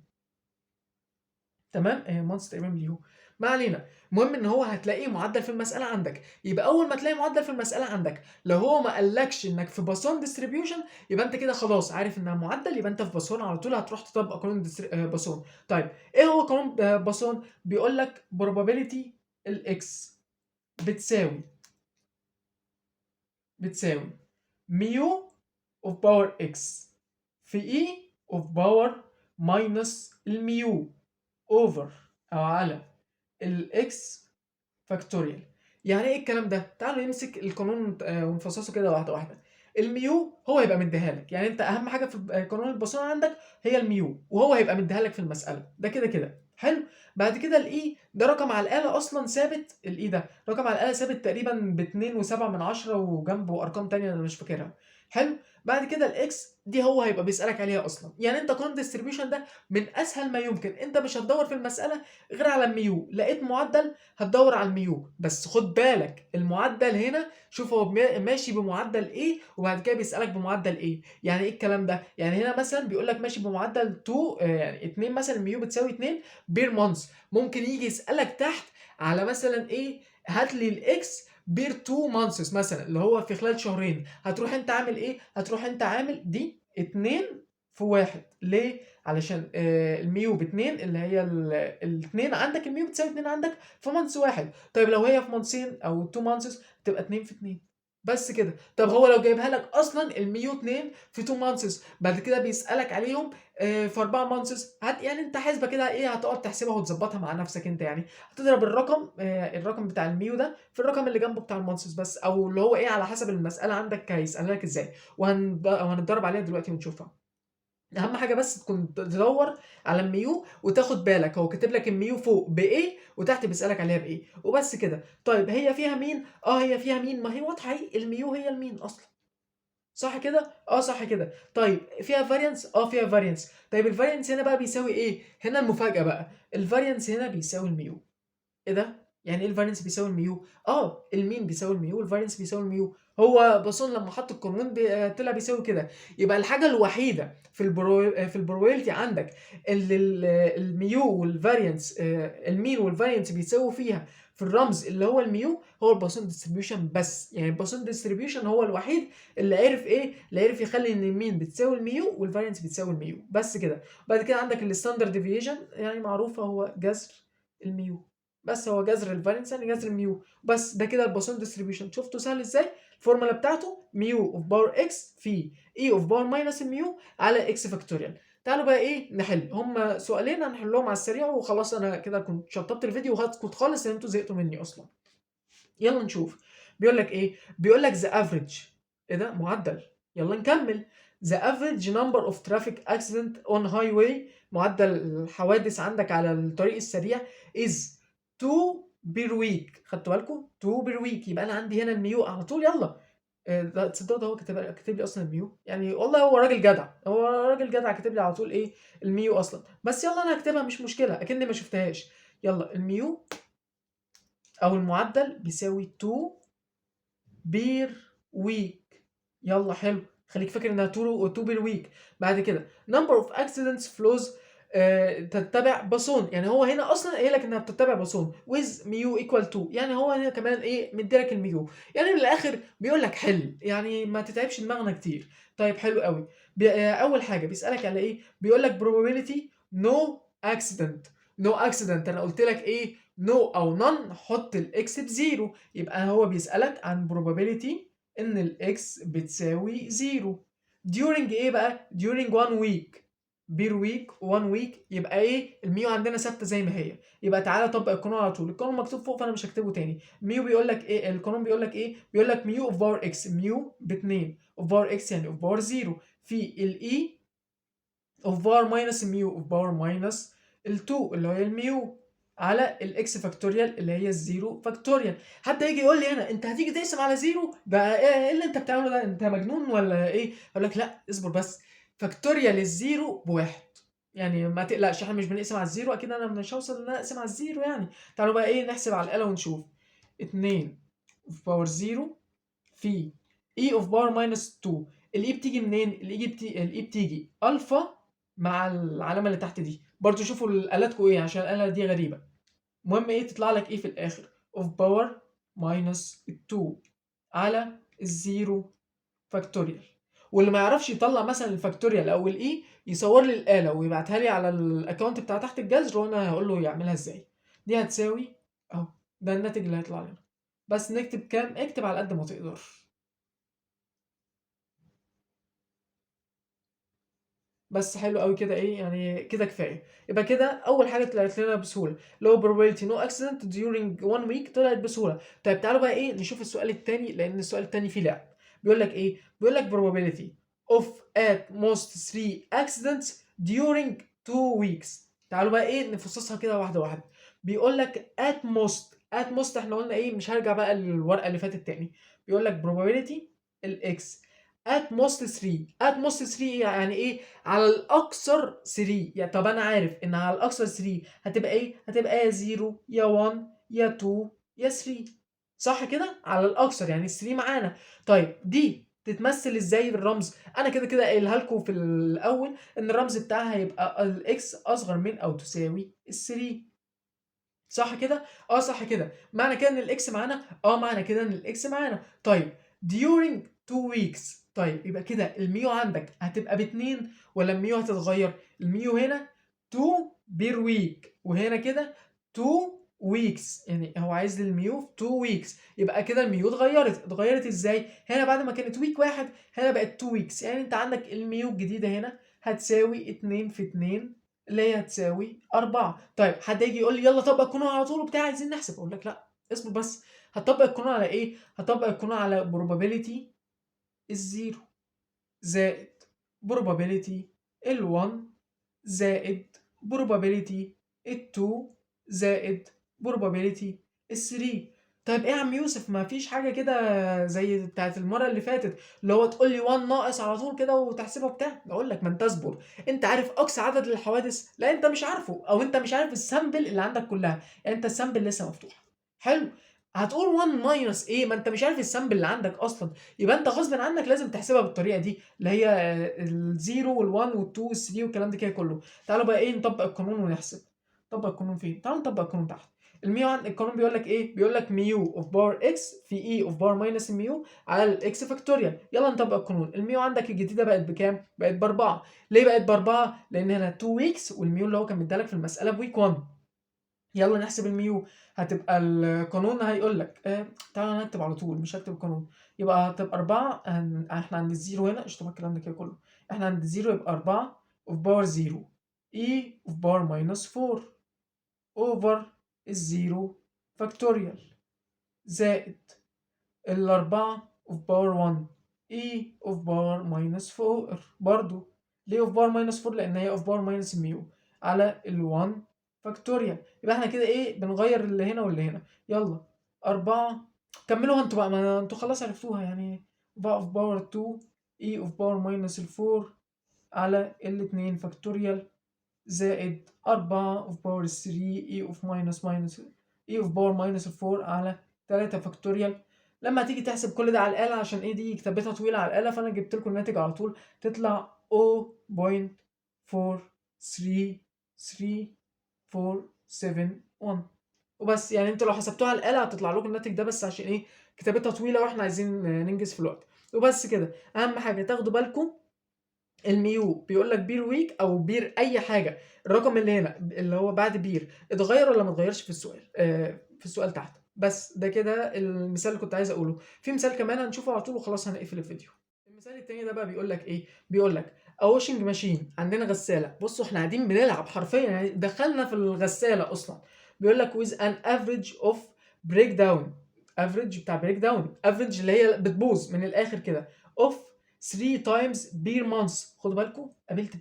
Speaker 1: تمام؟ مانثs تقريبا باليو، ما علينا. المهم ان هو هتلاقيه معدل في المساله عندك. يبقى اول ما تلاقي معدل في المساله عندك، لو هو ما قالكش انك في باسون ديستريبيوشن، يبقى انت كده خلاص عارف انها معدل، يبقى انت في باسون على طول، هتروح تطبق قانون باسون. طيب ايه هو قانون باسون؟ بيقول لك probability الاكس بتساوي ميو اوف باور اكس في اي اوف باور ماينس الميو اوفر او على الاكس فاكتوريال. يعني ايه الكلام ده؟ تعالوا نمسك القانون ونفصصه كده واحده واحده. الميو هو هيبقى مديها لك، يعني انت اهم حاجه في قانون الباسون عندك هي الميو، وهو هيبقى مديها لك في المساله ده كده كده حلو. بعد كده الاي ده رقم على الاله اصلا ثابت، الاي ده رقم على الاله ثابت تقريبا ب2.7 وجنبه ارقام تانية انا مش فاكرها، حلو. بعد كده الاكس دي هو هيبقى بيسالك عليها اصلا. يعني انت قانون الديستريبيوشن ده من اسهل ما يمكن، انت مش هتدور في المساله غير على الميو، لقيت معدل هتدور على الميو. بس خد بالك المعدل هنا، شوف هو ماشي بمعدل ايه، وبعد كده بيسألك بمعدل ايه. يعني ايه الكلام ده؟ يعني هنا مثلا بيقول لك ماشي بمعدل 2 يعني 2 مثلا، الميو بتساوي 2 بير مانث. ممكن يجي يسألك تحت على مثلا ايه، هات لي الاكس بير 2 مانثس مثلا، اللي هو في خلال شهرين. هتروح انت عامل ايه؟ هتروح انت عامل دي 2 في 1. ليه؟ علشان الميو ب2 اللي هي ال2 عندك، الميو بتساوي 2 عندك في مانث واحد. طيب لو هي في مانثين او 2 مانثس تبقى 2 في 2. بس كده. طب هو لو جايبها لك اصلا الميو 2 في 2 مانثس، بعد كده بيسالك عليهم في 4 مانثس، يعني انت حاسبه كده ايه، هتقعد تحسبها وتظبطها مع نفسك انت يعني. هتضرب الرقم الرقم بتاع الميو ده في الرقم اللي جنبه بتاع المانثس بس، او اللي هو ايه على حسب المساله عندك هيسالها لك ازاي، وهنتدرب عليها دلوقتي ونشوفها. اهم حاجه بس تكون تدور على الميو وتاخد بالك هو كاتب لك الميو فوق بايه وتحت بيسالك عليها بايه، وبس كده. طيب هي فيها مين؟ هي فيها مين، ما هي واضحه اهي، الميو هي المين اصلا، صح كده؟ صح كده. طيب فيها فاريانس؟ فيها فاريانس. طيب الفاريانس هنا بقى بيساوي ايه؟ هنا المفاجاه بقى، الفاريانس هنا بيساوي الميو. ايه ده؟ يعني ايه الفارينس بيساوي الميو؟ المين بيساوي الميو والفارينس بيساوي الميو. هو باسون لما حط القانون طلع بيساوي كده. يبقى الحاجه الوحيده في البروبابيلتي عندك اللي الميو والفارينس المين والفارينس بيساووا فيها في الرمز اللي هو الميو، هو الباسون ديستريبيوشن بس. يعني الباسون ديستريبيوشن هو الوحيد اللي عرف ايه، اللي عرف يخلي ان المين بتساوي الميو والفارينس بتساوي الميو، بس كده. بعد كده عندك الستاندرد ديفيشن، يعني معروفه، هو جذر الميو. بس هو جذر الفالنس يعني جذر الميو. بس ده كده الباسون ديستريبيوشن. شفتوا سهل ازاي؟ الفورمولا بتاعته ميو اوف باور اكس في اي اوف باور ماينس الميو على اكس فاكتوريال. تعالوا بقى ايه نحل، هما سؤالين هنحلهم على السريع وخلاص. انا كده كنت شطبت الفيديو وهسكت خالص لان انتوا زهقتوا مني اصلا. يلا نشوف. بيقول لك ايه؟ بيقول لك ذا افريج. ايه ده؟ معدل. يلا نكمل. ذا افريج نمبر اوف ترافيك اكسيدنت اون هاي واي، معدل الحوادث عندك على الطريق السريع از 2 بير ويك. خدتوا بالكم؟ 2 بير ويك. يبقى انا عندي هنا الميو على طول. يلا ده تصدقوا ده هو كاتب لي اصلا الميو، يعني والله هو راجل جدع، هو راجل جدع كاتب لي على طول ايه الميو اصلا. بس يلا انا هكتبها مش مشكله اكني ما شفتهاش. يلا الميو او المعدل بيساوي 2 بير ويك. يلا حلو، خليك فاكر انها 2 بير ويك. بعد كده نمبر اوف اكسيدنتس فلوز تتبع باسون. يعني هو هنا اصلا قايل لك انها بتتبع باسون with ميو ايكوال 2، يعني هو هنا كمان ايه مديلك الميو. يعني من الاخر بيقول لك حل، يعني ما تتعبش دماغنا كتير. طيب حلو قوي. اول حاجه بيسالك على ايه؟ بيقول لك probability no accident. no accident انا قلت لك ايه؟ no او none، حط الاكس بزيرو. يبقى هو بيسألك عن probability ان الاكس بتساوي 0 during ايه بقى؟ during 1 week. بير ويك 1 ويك. يبقى ايه؟ الميو عندنا ثابته زي ما هي. يبقى تعالى طبق القانون على طول. القانون مكتوب فوق فانا مش هكتبه تاني. ميو بيقول لك ايه؟ القانون بيقول لك ايه؟ بيقول لك ميو اوف باور اكس، ميو ب 2 اوف باور اكس يعني اوف باور 0 في الاي اوف باور ماينس ميو اوف باور ماينس ال2 اللي هي الميو على الاكس فاكتوريال اللي هي الزيرو فاكتوريال. حتى يجي يقول لي هنا انت هتيجي تقسم على زيرو ده ايه اللي انت بتعمله ده؟ انت مجنون ولا ايه؟ اقول لك لا اصبر بس، فاكتوريال الزيرو بواحد. يعني ما تقلقش احنا مش بنقسم على الزيرو، اكيد انا مش هوصل ان انا اقسم على الزيرو يعني. تعالوا بقى ايه نحسب على الاله ونشوف. 2 في باور 0 في اي اوف باور ماينس 2. الاي بتيجي منين؟ الاي بتيجي الفا مع العلامه اللي تحت دي. برضو شوفوا الالاتكم ايه عشان الاله دي غريبه. المهم ايه تطلع لك ايه في الاخر؟ اوف باور ماينس 2 على الزيرو فاكتوريال. واللي ما يعرفش يطلع مثلا الفاكتوريال او الاي يصور لي الاله ويبعتها لي على الاكونت بتاع تحت الجذر وانا هقول له يعملها ازاي. دي هتساوي اهو، ده الناتج اللي هيطلع لنا. بس نكتب كام؟ اكتب على قد ما تقدر. بس حلو قوي كده، ايه يعني كده كفايه. يبقى كده اول حاجه طلعت لنا بسهوله لو probability no accident during 1 week طلعت بسهوله. طيب تعالوا بقى ايه نشوف السؤال الثاني لان السؤال الثاني فيه لعب. بيقول لك ايه؟ بيقول لك probability of at most 3 accidents during 2 weeks. تعالوا بقى ايه نفصصها كده واحده واحده. بيقول لك at most احنا قلنا ايه؟ مش هرجع بقى للورقه اللي فاتت تاني. بيقول لك probability الاكس at most 3. at most 3 يعني ايه؟ على الاكثر 3. يعني طب انا عارف ان على الاكثر 3 هتبقى ايه؟ هتبقى يا 0 يا 1 يا 2 يا 3. صح كده؟ على الاكثر يعني 3 معانا. طيب دي تتمثل ازاي بالرمز؟ انا كده كده قايلها لكم في الاول ان الرمز بتاعها هيبقى الاكس اصغر من او تساوي ال 3. صح كده؟ صح كده. معنى كده ان الاكس معانا؟ معنى كده ان الاكس معانا. طيب during 2 weeks. طيب يبقى كده الميو عندك هتبقى باتنين ولا الميو هتتغير؟ الميو هنا 2 بير ويك وهنا كده 2 weeks، يعني هو عايز الميو في 2 weeks. يبقى كده الميو اتغيرت ازاي؟ هنا بعد ما كانت ويك 1 هنا بقت 2 weeks، يعني انت عندك الميو الجديده هنا هتساوي 2 في 2 اللي هي هتساوي 4. طيب حد يجي يقول لي يلا طبق القانون على طول وبتاع عايزين نحسب، اقول لك لا اصبر بس. هتطبق القانون على ايه؟ هتطبق القانون على probability الزيرو زائد probability ال1 زائد probability ال2 زائد probability ال3. طيب ايه يا عم يوسف، ما فيش حاجه كده زي بتاعت المره اللي فاتت اللي هو تقول لي 1 ناقص على طول كده وتحسبها بتاع؟ اقول لك ما انت اصبر. انت عارف اقصى عدد للحوادث؟ لا انت مش عارفه، او انت مش عارف السامبل اللي عندك كلها، يعني انت السامبل لسه مفتوحه. حلو. هتقول 1 ماينس ايه؟ ما انت مش عارف السامبل اللي عندك اصلا، يبقى انت غصب عنك لازم تحسبها بالطريقه دي اللي هي الزيرو وال1 وال2 وال3 والكلام ده كده كله. تعالوا بقى ايه نطبق القانون ونحسب. نطبق القانون فين؟ تعالوا نطبق القانون تحت. الميو عند القانون بيقول لك ايه؟ بيقول لك ميو اوف بار اكس في اي اوف بار ماينس الميو على الاكس فاكتوريال. يلا نطبق القانون. الميو عندك الجديده بقت بكام؟ بقت ب4. ليه بقت ب4؟ لان هنا 2 ويكس والميو اللي هو كان مديلك في المساله بويك 1. يلا نحسب الميو. هتبقى القانون هيقول لك تعالى نكتب على طول مش هكتب القانون. يبقى هتبقى 4 احنا عند الزيرو هنا اشطب الكلام ده كده كله. احنا عند الزيرو يبقى 4 اوف باور 0 اي اوف باور ماينس 4 اوفر الزيرو فاكتوريال زائد الأربعة اوف باور 1 اي اوف باور ماينس 4 برضو. ليه اوف باور ماينس 4؟ لان هي اوف باور ماينس ميو على ال1 فاكتوريال. يبقى احنا كده ايه بنغير اللي هنا واللي هنا. يلا 4 كملوها انتوا بقى، ما انتوا خلاص عرفتوها يعني. بقى اوف باور 2 اي اوف باور ماينس 4 على ال2 فاكتوريال زائد 4 اوف باور 3 اي اوف ماينس اي اوف باور ماينس 4 على 3 فاكتوريال. لما تيجي تحسب كل ده على الآلة، عشان ايه دي كتابتها طويلة على الآلة فأنا جبت لكم الناتج على طول، تطلع 0.433471 وبس. يعني انتوا لو حسبتوها على الآلة هتطلع لكم الناتج ده، بس عشان ايه كتابتها طويلة واحنا عايزين ننجز في الوقت وبس كده. أهم حاجة تاخدوا بالكم الميو بيقول لك بير ويك او بير اي حاجه، الرقم اللي هنا اللي هو بعد بير اتغير ولا ما اتغيرش في السؤال في السؤال تحت. بس ده كده المثال اللي كنت عايز اقوله. في مثال كمان هنشوفه على طول وخلاص هنقفل الفيديو. المثال التاني ده بقى بيقول لك ايه؟ بيقول لك واشنج ماشين، عندنا غساله. بصوا احنا قاعدين بنلعب حرفيا يعني دخلنا في الغساله اصلا. بيقول لك with an average of breakdown، افريج بتاع بريك داون، افريج اللي هي بتبوظ من الاخر كده، اوف 3 تايمز بير مانث. خدوا بالكم قابلت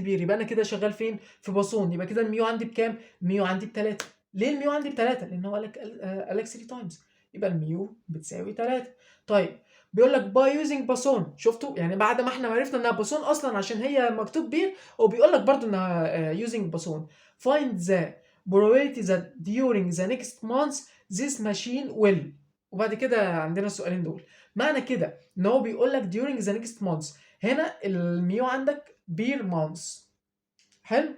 Speaker 1: بير يبقى انا كده شغال فين؟ في باسون. يبقى كده الميو عندي بكام؟ الميو عندي ب3. ليه الميو عندي ب3؟ لان هو قال لك 3 تايمز، يبقى الميو بتساوي 3. طيب بيقول لك باي يوزنج باسون، شفتوا يعني بعد ما احنا عرفنا انها باسون اصلا عشان هي مكتوب بير، وبيقول لك برضو انها يوزنج باسون. find the probability that during the next month this machine will. وبعد كده عندنا السؤالين دول. معنى كده ان هو بيقول لك during the next month، هنا الميو عندك بير مانث. حلو.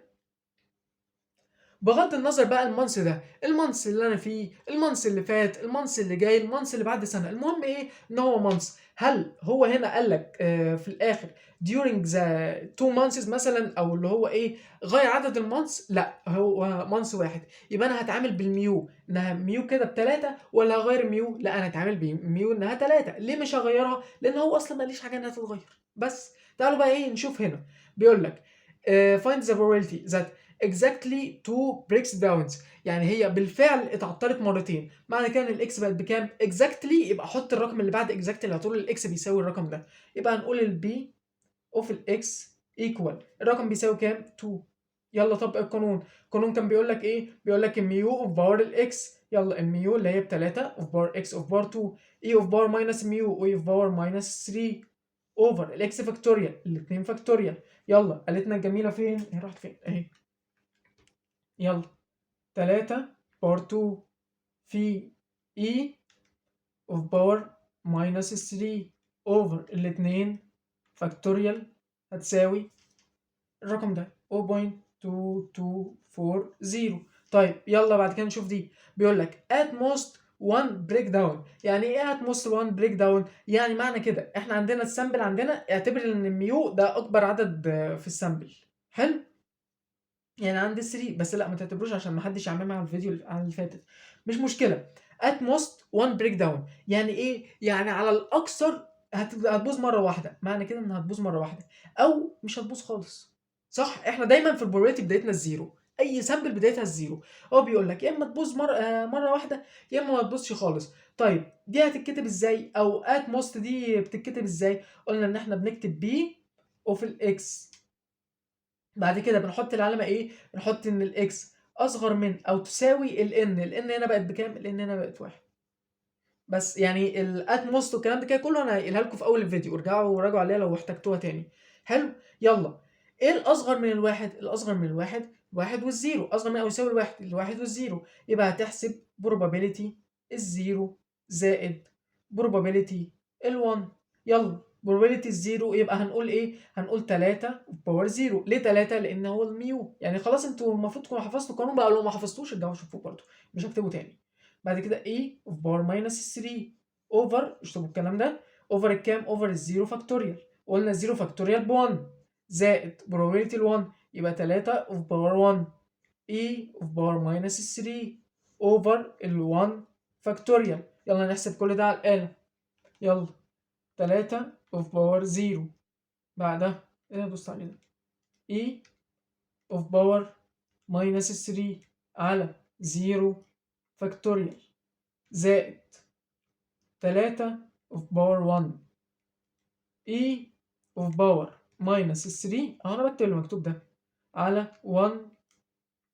Speaker 1: بغض النظر بقى المانث ده، المانث اللي انا فيه، المانث اللي فات، المانث اللي جاي، المانث اللي بعد سنه، المهم ايه ان هو مانث. هل هو هنا قال لك في الاخر during the 2 months مثلا، او اللي هو ايه غير عدد المانثs؟ لا هو مانث واحد. يبقى انا هتعامل بالميو انها ميو كده بتلاتة، ولا هغير ميو؟ لا انا هتعامل بميو انها تلاتة. ليه مش هغيرها؟ لان هو اصلا ماليش حاجه انها تتغير. بس تعالوا بقى ايه نشوف هنا. بيقول لك find the probability that exactly two breaks downs، يعني هي بالفعل اتعطلت مرتين. معنى كده ان الاكس بقت بكام؟ exactly، يبقى حط الرقم اللي بعد exactly على طول، الاكس بيساوي الرقم ده. يبقى هنقول البي اوف الاكس ايكوال الرقم بيساوي كام؟ 2. يلا طبق القانون. القانون كان بيقول لك ايه؟ بيقول لك الميو اوف باور الاكس. يلا الميو اللي هي ب3 اوف باور اكس اوف باور 2 اي اوف باور ماينس ميو واي اوف باور ماينس 3 اوفر الاكس فاكتوريال الاثنين فاكتوريال. يلا قالتنا الجميله فين؟ هي راحت فين؟ اهي. يلا 3 باور 2 في اي اوف باور ماينس 3 اوفر الاثنين فاكتوريال هتساوي الرقم ده 0.2240. طيب يلا بعد كده نشوف دي. بيقول لك at most one breakdown. يعني ايه at most one breakdown؟ يعني معنى كده احنا عندنا السامبل، عندنا اعتبر ان الميو ده اكبر عدد في السامبل. حلو. يعني عندي 3 بس لأ ما تعتبروش عشان ما حدش يعممها على الفيديو على اللي فاتت، مش مشكلة. at most one breakdown يعني إيه؟ يعني على الأكثر هتبوظ مرة واحدة، معنى كده إنها هتبوظ مرة واحدة أو مش هتبوظ خالص، صح؟ إحنا دايمًا في الprobability بدايتنا الزيرو، أي sample بدايتها الزيرو، هو بيقول لك يا إما تبوظ مرة واحدة يا إما ما تبوظش خالص. طيب دي هتتكتب إزاي؟ أو at most دي بتتكتب إزاي؟ قُلنا إن إحنا بنكتب b وفي الx بعد كده بنحط العلامة إيه، بنحط إن الX أصغر من أو تساوي الN، الN هنا بقت بكام؟ الN هنا بقت 1. بس يعني الatmost والكلام ده كده كله أنا قايلها لكم في أول الفيديو، ارجعوا وراجعوا عليها لو احتجتوها تاني. حلو؟ يالّا إيه الأصغر من الواحد؟ الأصغر من الواحد الواحد والزيرو، أصغر من أو يساوي الواحد، الواحد والزيرو، يبقى هتحسب probability الزيرو زائد probability ال1. يالّا probability الزيرو يبقى هنقول إيه؟ هنقول 3 power 0. ليه 3؟ لإن هو الmu. يعني خلاص أنتم المفروض تكونوا حفظتوا القانون بقى، لو ما حفظتوش ارجعوا شوفوه برضه، مش هاكتبه تاني. بعد كده e of power minus 3 over اشطبوا الكلام ده over الكام؟ over الزيرو فاكتوريال، قلنا الزيرو فاكتوريال ب1 زائد probability ال1 يبقى 3 of power 1 e of power minus 3 over ال1 فاكتوريال. يلا نحسب كل ده على الآلة. يلا 3 of power 0 بعدها ايه بص عليه ده e of power minus 3 على 0 فاكتوريال زائد 3 of power 1 e of power minus 3 اهو انا بكتب اللي مكتوب ده على 1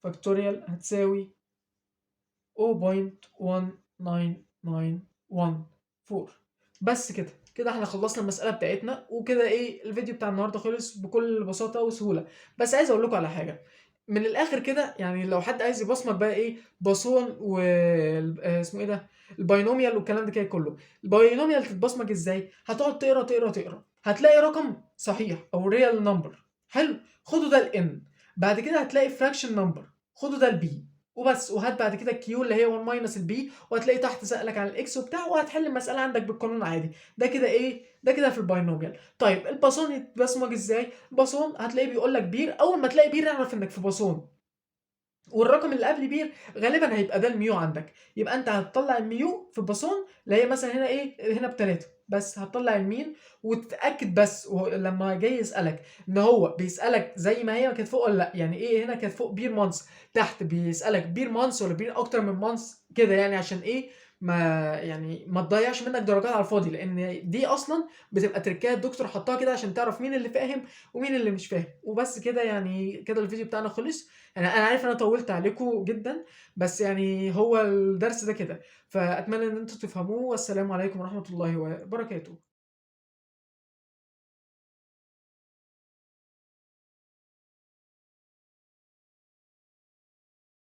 Speaker 1: فاكتوريال هتساوي 0.1991. بس كده كده احنا خلصنا المسألة بتاعتنا، وكده ايه الفيديو بتاع النهارده خلص بكل بساطة وسهولة. بس عايز اقول لكم على حاجة من الاخر كده، يعني لو حد عايز يبصمج بقى ايه باسون و اسمه ايه ده الباينوميال والكلام ده كده كله. الباينوميال تتبصمج ازاي؟ هتقعد تقرا تقرا تقرا هتلاقي رقم صحيح او ريال نمبر، حلو، خدوا ده الان. بعد كده هتلاقي فراكشن نمبر، خدوا ده البي وبس، وهات بعد كده الكيو اللي هي 1 ماينس البي، وهتلاقي تحت سألك عن الاكس وبتاع، وهتحل المسألة عندك بالقانون عادي. ده كده ايه؟ ده كده في الباينوميال. طيب الباسون يتبصمج ازاي؟ الباسون هتلاقيه بيقول لك بير، اول ما تلاقي بير اعرف انك في باسون، والرقم اللي قبل بير غالبا هيبقى ده الميو عندك، يبقى انت هتطلع الميو في باسون اللي هي مثلا هنا ايه؟ هنا ب3 بس، هتطلع المين وتتاكد بس لما جاي يسالك ان هو بيسالك زي ما هي كانت فوق ولا لا. يعني ايه هنا كانت فوق بير مانس، تحت بيسالك بير مانس ولا بير اكتر من مانس كده، يعني عشان ايه ما يعني ما تضيعش منك درجات على الفاضي، لان دي اصلا بتبقى تركات الدكتور حطها كده عشان تعرف مين اللي فاهم ومين اللي مش فاهم. وبس كده، يعني كده الفيديو بتاعنا خلص. أنا عارف إن أنا طوّلت عليكم جدًا، بس يعني هو الدرس ده كده، فأتمنى إن أنتم تفهموه، والسلام عليكم ورحمة الله وبركاته.